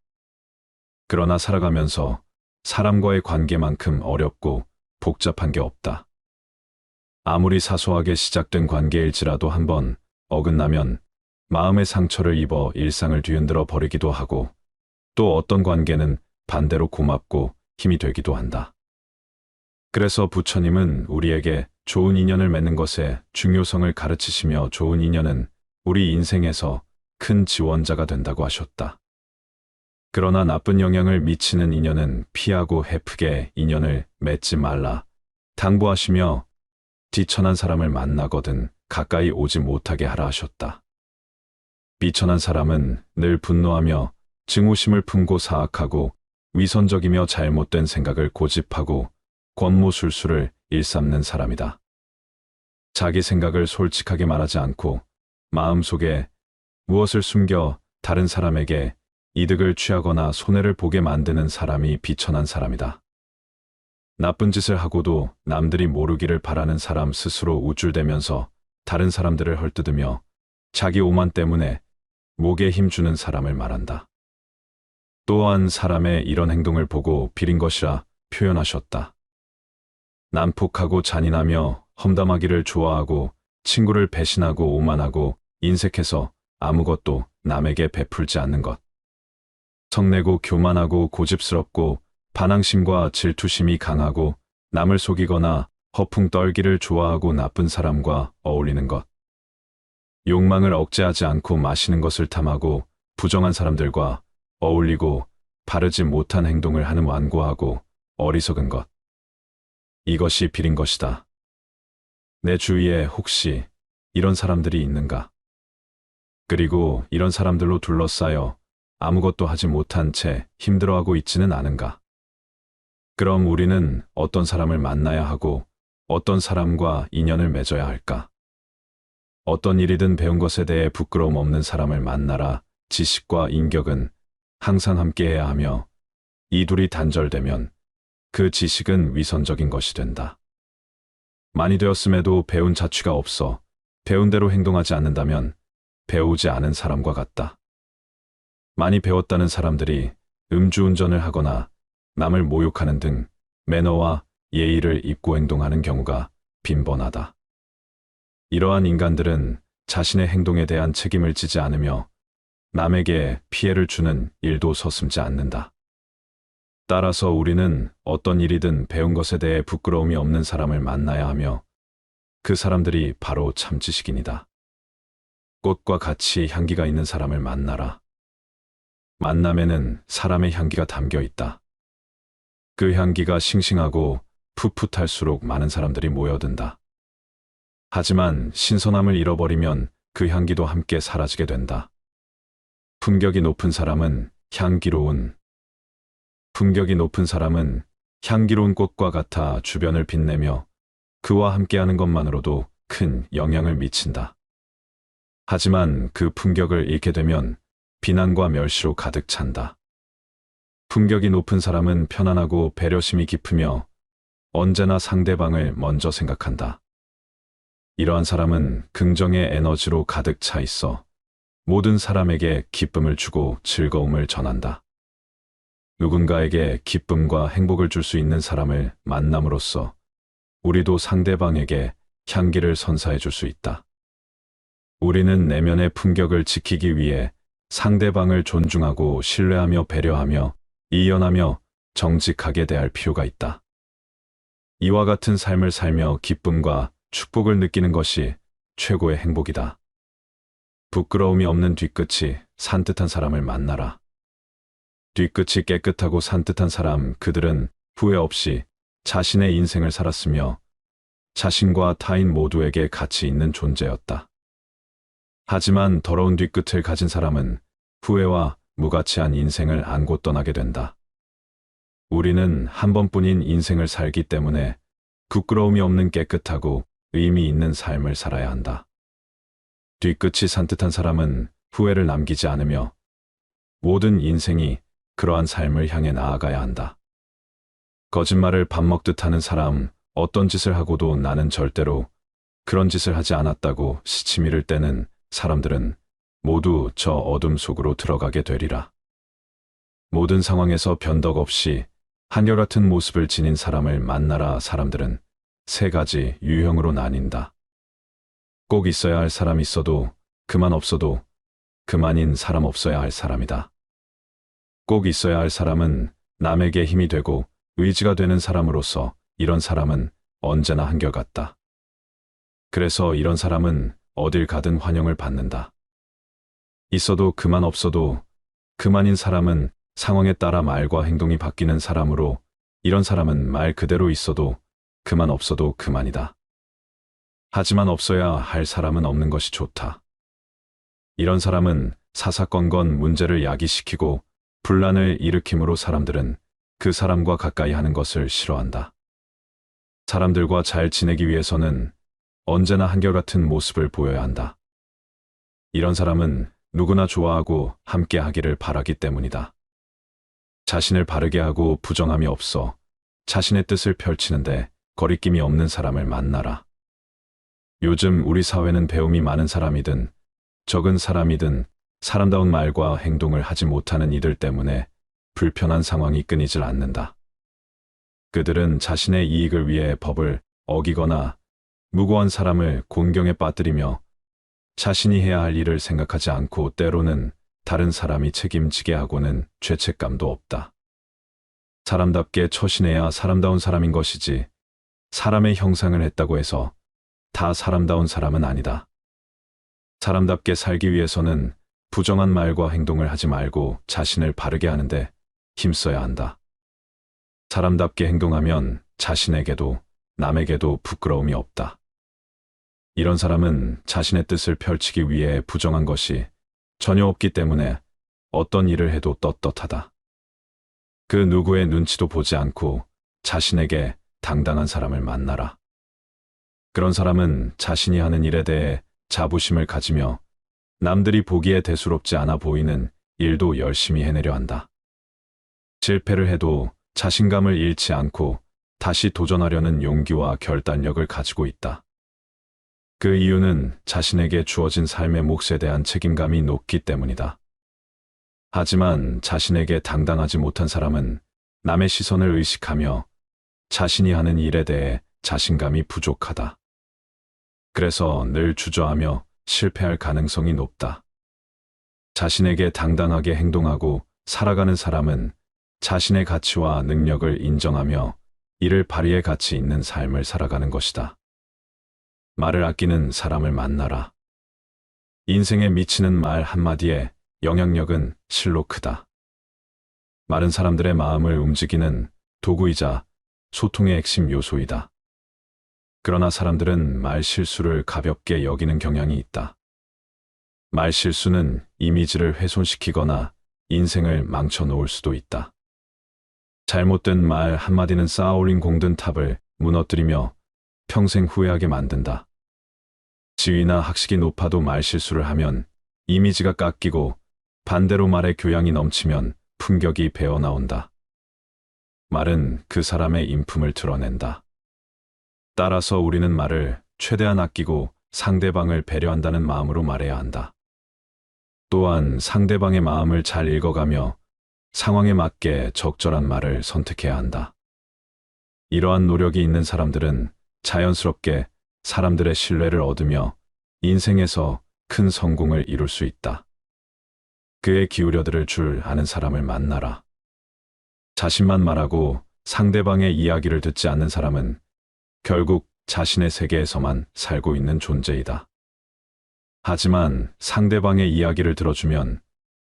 그러나 살아가면서 사람과의 관계만큼 어렵고 복잡한 게 없다. 아무리 사소하게 시작된 관계일지라도 한번 어긋나면 마음의 상처를 입어 일상을 뒤흔들어 버리기도 하고, 또 어떤 관계는 반대로 고맙고 힘이 되기도 한다. 그래서 부처님은 우리에게 좋은 인연을 맺는 것의 중요성을 가르치시며 좋은 인연은 우리 인생에서 큰 지원자가 된다고 하셨다. 그러나 나쁜 영향을 미치는 인연은 피하고 헤프게 인연을 맺지 말라 당부하시며 비천한 사람을 만나거든 가까이 오지 못하게 하라 하셨다. 비천한 사람은 늘 분노하며 증오심을 품고 사악하고 위선적이며 잘못된 생각을 고집하고 권모술수를 일삼는 사람이다. 자기 생각을 솔직하게 말하지 않고 마음속에 무엇을 숨겨 다른 사람에게 이득을 취하거나 손해를 보게 만드는 사람이 비천한 사람이다. 나쁜 짓을 하고도 남들이 모르기를 바라는 사람 스스로 우쭐대면서 다른 사람들을 헐뜯으며 자기 오만 때문에 목에 힘주는 사람을 말한다. 또한 사람의 이런 행동을 보고 비린 것이라 표현하셨다. 난폭하고 잔인하며 험담하기를 좋아하고 친구를 배신하고 오만하고 인색해서 아무것도 남에게 베풀지 않는 것. 성내고 교만하고 고집스럽고 반항심과 질투심이 강하고 남을 속이거나 허풍 떨기를 좋아하고 나쁜 사람과 어울리는 것. 욕망을 억제하지 않고 마시는 것을 탐하고 부정한 사람들과 어울리고 바르지 못한 행동을 하는 완고하고 어리석은 것. 이것이 비린 것이다. 내 주위에 혹시 이런 사람들이 있는가? 그리고 이런 사람들로 둘러싸여 아무것도 하지 못한 채 힘들어하고 있지는 않은가? 그럼 우리는 어떤 사람을 만나야 하고 어떤 사람과 인연을 맺어야 할까? 어떤 일이든 배운 것에 대해 부끄러움 없는 사람을 만나라. 지식과 인격은 항상 함께해야 하며 이 둘이 단절되면 그 지식은 위선적인 것이 된다. 많이 되었음에도 배운 자취가 없어 배운 대로 행동하지 않는다면 배우지 않은 사람과 같다. 많이 배웠다는 사람들이 음주운전을 하거나 남을 모욕하는 등 매너와 예의를 잊고 행동하는 경우가 빈번하다. 이러한 인간들은 자신의 행동에 대한 책임을 지지 않으며 남에게 피해를 주는 일도 서슴지 않는다. 따라서 우리는 어떤 일이든 배운 것에 대해 부끄러움이 없는 사람을 만나야 하며 그 사람들이 바로 참지식인이다. 꽃과 같이 향기가 있는 사람을 만나라. 만남에는 사람의 향기가 담겨 있다. 그 향기가 싱싱하고 풋풋할수록 많은 사람들이 모여든다. 하지만 신선함을 잃어버리면 그 향기도 함께 사라지게 된다. 품격이 높은 사람은 향기로운 꽃과 같아 주변을 빛내며 그와 함께하는 것만으로도 큰 영향을 미친다. 하지만 그 품격을 잃게 되면 비난과 멸시로 가득 찬다. 품격이 높은 사람은 편안하고 배려심이 깊으며 언제나 상대방을 먼저 생각한다. 이러한 사람은 긍정의 에너지로 가득 차 있어 모든 사람에게 기쁨을 주고 즐거움을 전한다. 누군가에게 기쁨과 행복을 줄 수 있는 사람을 만남으로써 우리도 상대방에게 향기를 선사해 줄 수 있다. 우리는 내면의 품격을 지키기 위해 상대방을 존중하고 신뢰하며 배려하며 이연하며 정직하게 대할 필요가 있다. 이와 같은 삶을 살며 기쁨과 축복을 느끼는 것이 최고의 행복이다. 부끄러움이 없는 뒤끝이 산뜻한 사람을 만나라. 뒤끝이 깨끗하고 산뜻한 사람, 그들은 후회 없이 자신의 인생을 살았으며 자신과 타인 모두에게 가치 있는 존재였다. 하지만 더러운 뒤끝을 가진 사람은 후회와 무가치한 인생을 안고 떠나게 된다. 우리는 한 번뿐인 인생을 살기 때문에 부끄러움이 없는 깨끗하고 의미 있는 삶을 살아야 한다. 뒤끝이 산뜻한 사람은 후회를 남기지 않으며 모든 인생이 그러한 삶을 향해 나아가야 한다. 거짓말을 밥 먹듯 하는 사람, 어떤 짓을 하고도 나는 절대로 그런 짓을 하지 않았다고 시치미를 떼는 사람들은 모두 저 어둠 속으로 들어가게 되리라. 모든 상황에서 변덕 없이 한결같은 모습을 지닌 사람을 만나라. 사람들은 세 가지 유형으로 나뉜다. 꼭 있어야 할 사람 있어도 그만 없어도 그만인 사람 없어야 할 사람이다. 꼭 있어야 할 사람은 남에게 힘이 되고 의지가 되는 사람으로서 이런 사람은 언제나 한결같다. 그래서 이런 사람은 어딜 가든 환영을 받는다. 있어도 그만 없어도 그만인 사람은 상황에 따라 말과 행동이 바뀌는 사람으로 이런 사람은 말 그대로 있어도 그만 없어도 그만이다. 하지만 없어야 할 사람은 없는 것이 좋다. 이런 사람은 사사건건 문제를 야기시키고 분란을 일으킴으로 사람들은 그 사람과 가까이 하는 것을 싫어한다. 사람들과 잘 지내기 위해서는 언제나 한결같은 모습을 보여야 한다. 이런 사람은 누구나 좋아하고 함께 하기를 바라기 때문이다. 자신을 바르게 하고 부정함이 없어 자신의 뜻을 펼치는데 거리낌이 없는 사람을 만나라. 요즘 우리 사회는 배움이 많은 사람이든 적은 사람이든 사람다운 말과 행동을 하지 못하는 이들 때문에 불편한 상황이 끊이질 않는다. 그들은 자신의 이익을 위해 법을 어기거나 무고한 사람을 곤경에 빠뜨리며 자신이 해야 할 일을 생각하지 않고 때로는 다른 사람이 책임지게 하고는 죄책감도 없다. 사람답게 처신해야 사람다운 사람인 것이지 사람의 형상을 했다고 해서 다 사람다운 사람은 아니다. 사람답게 살기 위해서는 부정한 말과 행동을 하지 말고 자신을 바르게 하는데 힘써야 한다. 사람답게 행동하면 자신에게도 남에게도 부끄러움이 없다. 이런 사람은 자신의 뜻을 펼치기 위해 부정한 것이 전혀 없기 때문에 어떤 일을 해도 떳떳하다. 그 누구의 눈치도 보지 않고 자신에게 당당한 사람을 만나라. 그런 사람은 자신이 하는 일에 대해 자부심을 가지며 남들이 보기에 대수롭지 않아 보이는 일도 열심히 해내려 한다. 실패를 해도 자신감을 잃지 않고 다시 도전하려는 용기와 결단력을 가지고 있다. 그 이유는 자신에게 주어진 삶의 몫에 대한 책임감이 높기 때문이다. 하지만 자신에게 당당하지 못한 사람은 남의 시선을 의식하며 자신이 하는 일에 대해 자신감이 부족하다. 그래서 늘 주저하며 실패할 가능성이 높다. 자신에게 당당하게 행동하고 살아가는 사람은 자신의 가치와 능력을 인정하며 이를 발휘해 가치 있는 삶을 살아가는 것이다. 말을 아끼는 사람을 만나라. 인생에 미치는 말 한마디에 영향력은 실로 크다. 말은 사람들의 마음을 움직이는 도구이자 소통의 핵심 요소이다. 그러나 사람들은 말 실수를 가볍게 여기는 경향이 있다. 말 실수는 이미지를 훼손시키거나 인생을 망쳐놓을 수도 있다. 잘못된 말 한마디는 쌓아올린 공든 탑을 무너뜨리며 평생 후회하게 만든다. 지위나 학식이 높아도 말 실수를 하면 이미지가 깎이고 반대로 말의 교양이 넘치면 품격이 배어나온다. 말은 그 사람의 인품을 드러낸다. 따라서 우리는 말을 최대한 아끼고 상대방을 배려한다는 마음으로 말해야 한다. 또한 상대방의 마음을 잘 읽어가며 상황에 맞게 적절한 말을 선택해야 한다. 이러한 노력이 있는 사람들은 자연스럽게 사람들의 신뢰를 얻으며 인생에서 큰 성공을 이룰 수 있다. 그에 기울여들을 줄 아는 사람을 만나라. 자신만 말하고 상대방의 이야기를 듣지 않는 사람은 결국 자신의 세계에서만 살고 있는 존재이다. 하지만 상대방의 이야기를 들어주면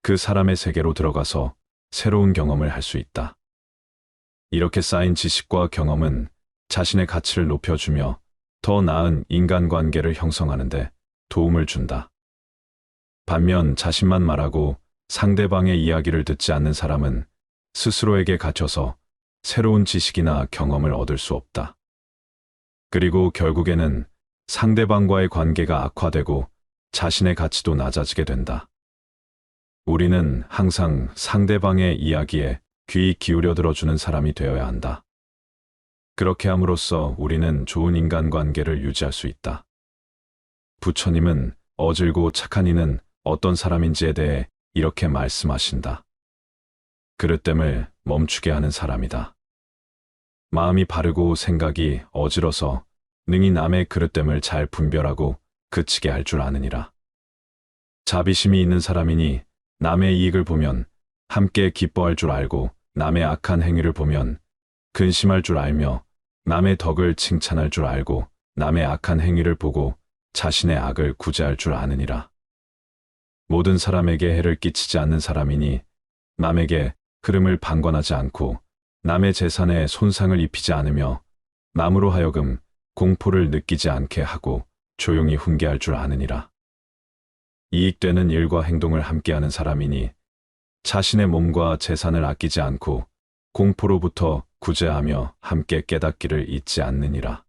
그 사람의 세계로 들어가서 새로운 경험을 할 수 있다. 이렇게 쌓인 지식과 경험은 자신의 가치를 높여주며 더 나은 인간관계를 형성하는 데 도움을 준다. 반면 자신만 말하고 상대방의 이야기를 듣지 않는 사람은 스스로에게 갇혀서 새로운 지식이나 경험을 얻을 수 없다. 그리고 결국에는 상대방과의 관계가 악화되고 자신의 가치도 낮아지게 된다. 우리는 항상 상대방의 이야기에 귀 기울여 들어주는 사람이 되어야 한다. 그렇게 함으로써 우리는 좋은 인간관계를 유지할 수 있다. 부처님은 어질고 착한 이는 어떤 사람인지에 대해 이렇게 말씀하신다. 그릇됨을 멈추게 하는 사람이다. 마음이 바르고 생각이 어지러서 능히 남의 그릇됨을 잘 분별하고 그치게 할 줄 아느니라. 자비심이 있는 사람이니 남의 이익을 보면 함께 기뻐할 줄 알고 남의 악한 행위를 보면 근심할 줄 알며 남의 덕을 칭찬할 줄 알고 남의 악한 행위를 보고 자신의 악을 구제할 줄 아느니라. 모든 사람에게 해를 끼치지 않는 사람이니 남에게 흐름을 방관하지 않고 남의 재산에 손상을 입히지 않으며 남으로 하여금 공포를 느끼지 않게 하고 조용히 훈계할 줄 아느니라. 이익되는 일과 행동을 함께하는 사람이니 자신의 몸과 재산을 아끼지 않고 공포로부터 구제하며 함께 깨닫기를 잊지 않느니라.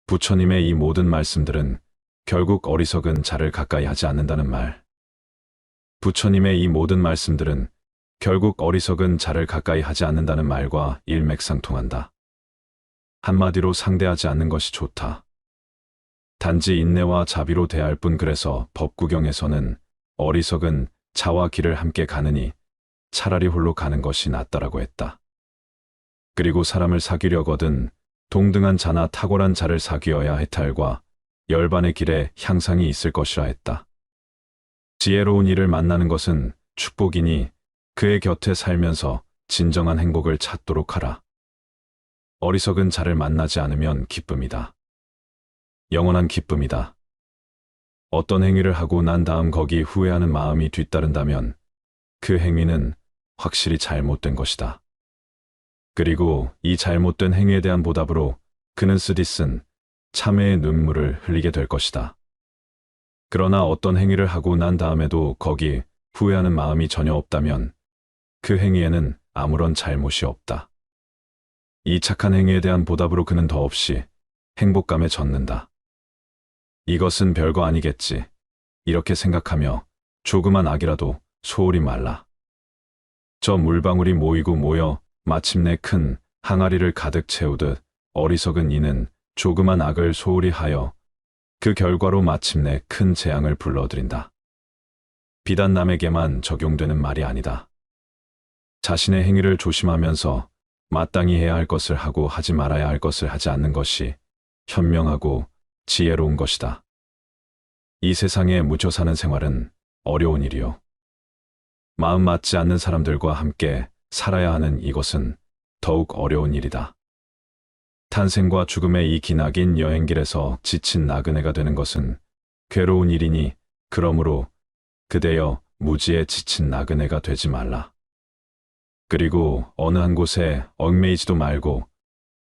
부처님의 이 모든 말씀들은 결국 어리석은 자를 가까이 하지 않는다는 말. 부처님의 이 모든 말씀들은 결국 어리석은 자를 가까이 하지 않는다는 말과 일맥상통한다. 한마디로 상대하지 않는 것이 좋다. 단지 인내와 자비로 대할 뿐. 그래서 법구경에서는 어리석은 자와 길을 함께 가느니 차라리 홀로 가는 것이 낫다라고 했다. 그리고 사람을 사귀려거든 동등한 자나 탁월한 자를 사귀어야 해탈과 열반의 길에 향상이 있을 것이라 했다. 지혜로운 이를 만나는 것은 축복이니 그의 곁에 살면서 진정한 행복을 찾도록 하라. 어리석은 자를 만나지 않으면 기쁨이다. 영원한 기쁨이다. 어떤 행위를 하고 난 다음 거기 후회하는 마음이 뒤따른다면 그 행위는 확실히 잘못된 것이다. 그리고 이 잘못된 행위에 대한 보답으로 그는 쓰디쓴 참회의 눈물을 흘리게 될 것이다. 그러나 어떤 행위를 하고 난 다음에도 거기 후회하는 마음이 전혀 없다면 그 행위에는 아무런 잘못이 없다. 이 착한 행위에 대한 보답으로 그는 더없이 행복감에 젖는다. 이것은 별거 아니겠지. 이렇게 생각하며 조그만 악이라도 소홀히 말라. 저 물방울이 모이고 모여 마침내 큰 항아리를 가득 채우듯 어리석은 이는 조그만 악을 소홀히 하여 그 결과로 마침내 큰 재앙을 불러들인다. 비단 남에게만 적용되는 말이 아니다. 자신의 행위를 조심하면서 마땅히 해야 할 것을 하고 하지 말아야 할 것을 하지 않는 것이 현명하고 지혜로운 것이다. 이 세상에 묻혀 사는 생활은 어려운 일이요. 마음 맞지 않는 사람들과 함께 살아야 하는 이것은 더욱 어려운 일이다. 탄생과 죽음의 이 기나긴 여행길에서 지친 나그네가 되는 것은 괴로운 일이니 그러므로 그대여 무지에 지친 나그네가 되지 말라. 그리고 어느 한 곳에 얽매이지도 말고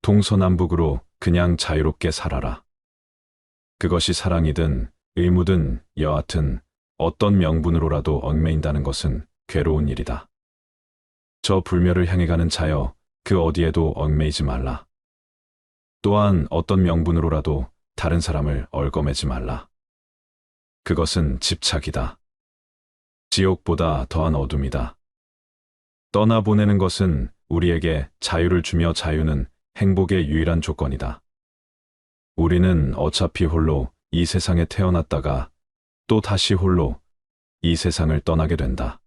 동서남북으로 그냥 자유롭게 살아라. 그것이 사랑이든 의무든 여하튼 어떤 명분으로라도 얽매인다는 것은 괴로운 일이다. 저 불멸을 향해 가는 자여 그 어디에도 얽매이지 말라. 또한 어떤 명분으로라도 다른 사람을 얽어매지 말라. 그것은 집착이다. 지옥보다 더한 어둠이다. 떠나보내는 것은 우리에게 자유를 주며 자유는 행복의 유일한 조건이다. 우리는 어차피 홀로 이 세상에 태어났다가 또 다시 홀로 이 세상을 떠나게 된다.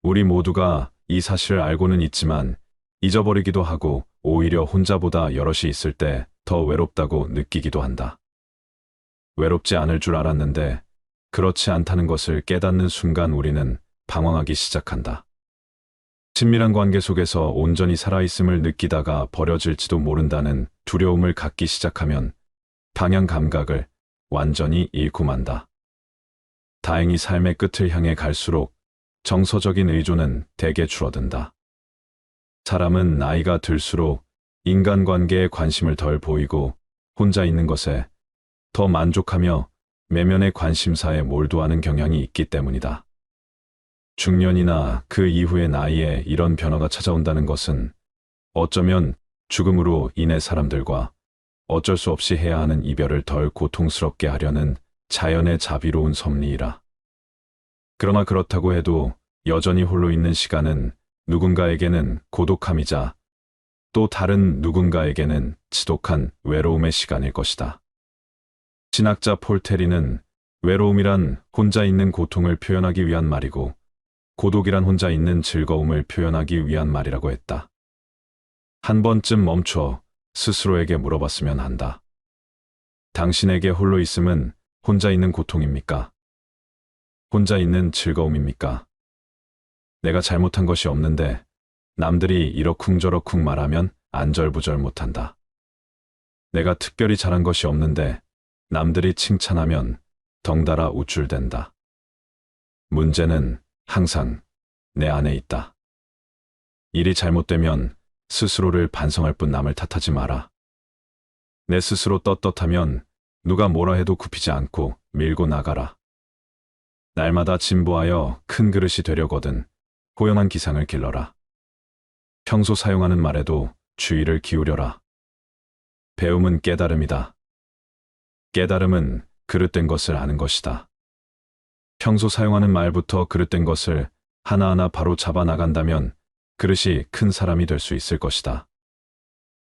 우리 모두가 이 사실을 알고는 있지만 잊어버리기도 하고 오히려 혼자보다 여럿이 있을 때 더 외롭다고 느끼기도 한다. 외롭지 않을 줄 알았는데 그렇지 않다는 것을 깨닫는 순간 우리는 방황하기 시작한다. 친밀한 관계 속에서 온전히 살아있음을 느끼다가 버려질지도 모른다는 두려움을 갖기 시작하면 방향 감각을 완전히 잃고 만다. 다행히 삶의 끝을 향해 갈수록 정서적인 의존은 대개 줄어든다. 사람은 나이가 들수록 인간관계에 관심을 덜 보이고 혼자 있는 것에 더 만족하며 내면의 관심사에 몰두하는 경향이 있기 때문이다. 중년이나 그 이후의 나이에 이런 변화가 찾아온다는 것은 어쩌면 죽음으로 인해 사람들과 어쩔 수 없이 해야 하는 이별을 덜 고통스럽게 하려는 자연의 자비로운 섭리이라. 그러나 그렇다고 해도 여전히 홀로 있는 시간은 누군가에게는 고독함이자 또 다른 누군가에게는 지독한 외로움의 시간일 것이다. 신학자 폴 테리는 외로움이란 혼자 있는 고통을 표현하기 위한 말이고 고독이란 혼자 있는 즐거움을 표현하기 위한 말이라고 했다. 한 번쯤 멈춰 스스로에게 물어봤으면 한다. 당신에게 홀로 있음은 혼자 있는 고통입니까? 혼자 있는 즐거움입니까? 내가 잘못한 것이 없는데 남들이 이러쿵저러쿵 말하면 안절부절 못한다. 내가 특별히 잘한 것이 없는데 남들이 칭찬하면 덩달아 우쭐댄다. 문제는 항상 내 안에 있다. 일이 잘못되면 스스로를 반성할 뿐 남을 탓하지 마라. 내 스스로 떳떳하면 누가 뭐라 해도 굽히지 않고 밀고 나가라. 날마다 진보하여 큰 그릇이 되려거든 호연한 기상을 길러라. 평소 사용하는 말에도 주의를 기울여라. 배움은 깨달음이다. 깨달음은 그릇된 것을 아는 것이다. 평소 사용하는 말부터 그릇된 것을 하나하나 바로 잡아 나간다면 그릇이 큰 사람이 될 수 있을 것이다.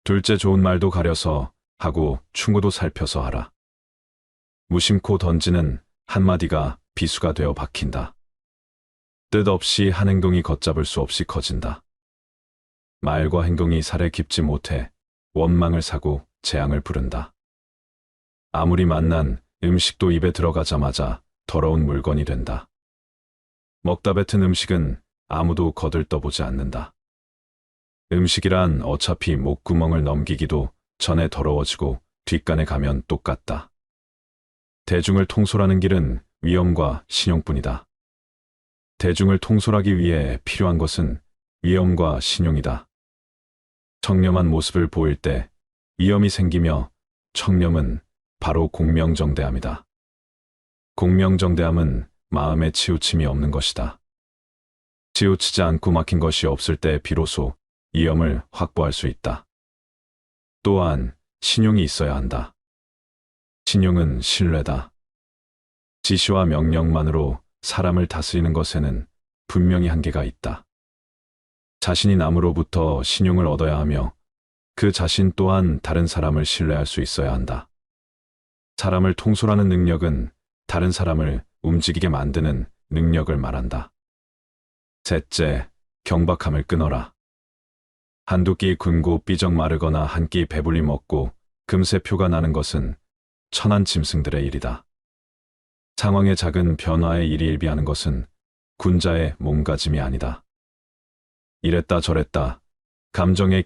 둘째 좋은 말도 가려서 하고 충고도 살펴서 하라. 무심코 던지는 한마디가 비수가 되어 박힌다. 뜻없이 한 행동이 걷잡을 수 없이 커진다. 말과 행동이 살에 깊지 못해 원망을 사고 재앙을 부른다. 아무리 맛난 음식도 입에 들어가자마자 더러운 물건이 된다. 먹다 뱉은 음식은 아무도 거들떠보지 않는다. 음식이란 어차피 목구멍을 넘기기도 전에 더러워지고 뒷간에 가면 똑같다. 대중을 통솔하는 길은 위엄과 신용뿐이다. 대중을 통솔하기 위해 필요한 것은 위엄과 신용이다. 청렴한 모습을 보일 때 위엄이 생기며 청렴은 바로 공명정대함이다. 공명정대함은 마음에 치우침이 없는 것이다. 치우치지 않고 막힌 것이 없을 때 비로소 위엄을 확보할 수 있다. 또한 신용이 있어야 한다. 신용은 신뢰다. 지시와 명령만으로 사람을 다스리는 것에는 분명히 한계가 있다. 자신이 남으로부터 신용을 얻어야 하며 그 자신 또한 다른 사람을 신뢰할 수 있어야 한다. 사람을 통솔하는 능력은 다른 사람을 움직이게 만드는 능력을 말한다. 셋째, 경박함을 끊어라. 한두 끼 굶고 삐적 마르거나 한 끼 배불리 먹고 금세 표가 나는 것은 천한 짐승들의 일이다. 상황의 작은 변화에 일희일비하는 것은 군자의 몸가짐이 아니다. 이랬다 저랬다 감정에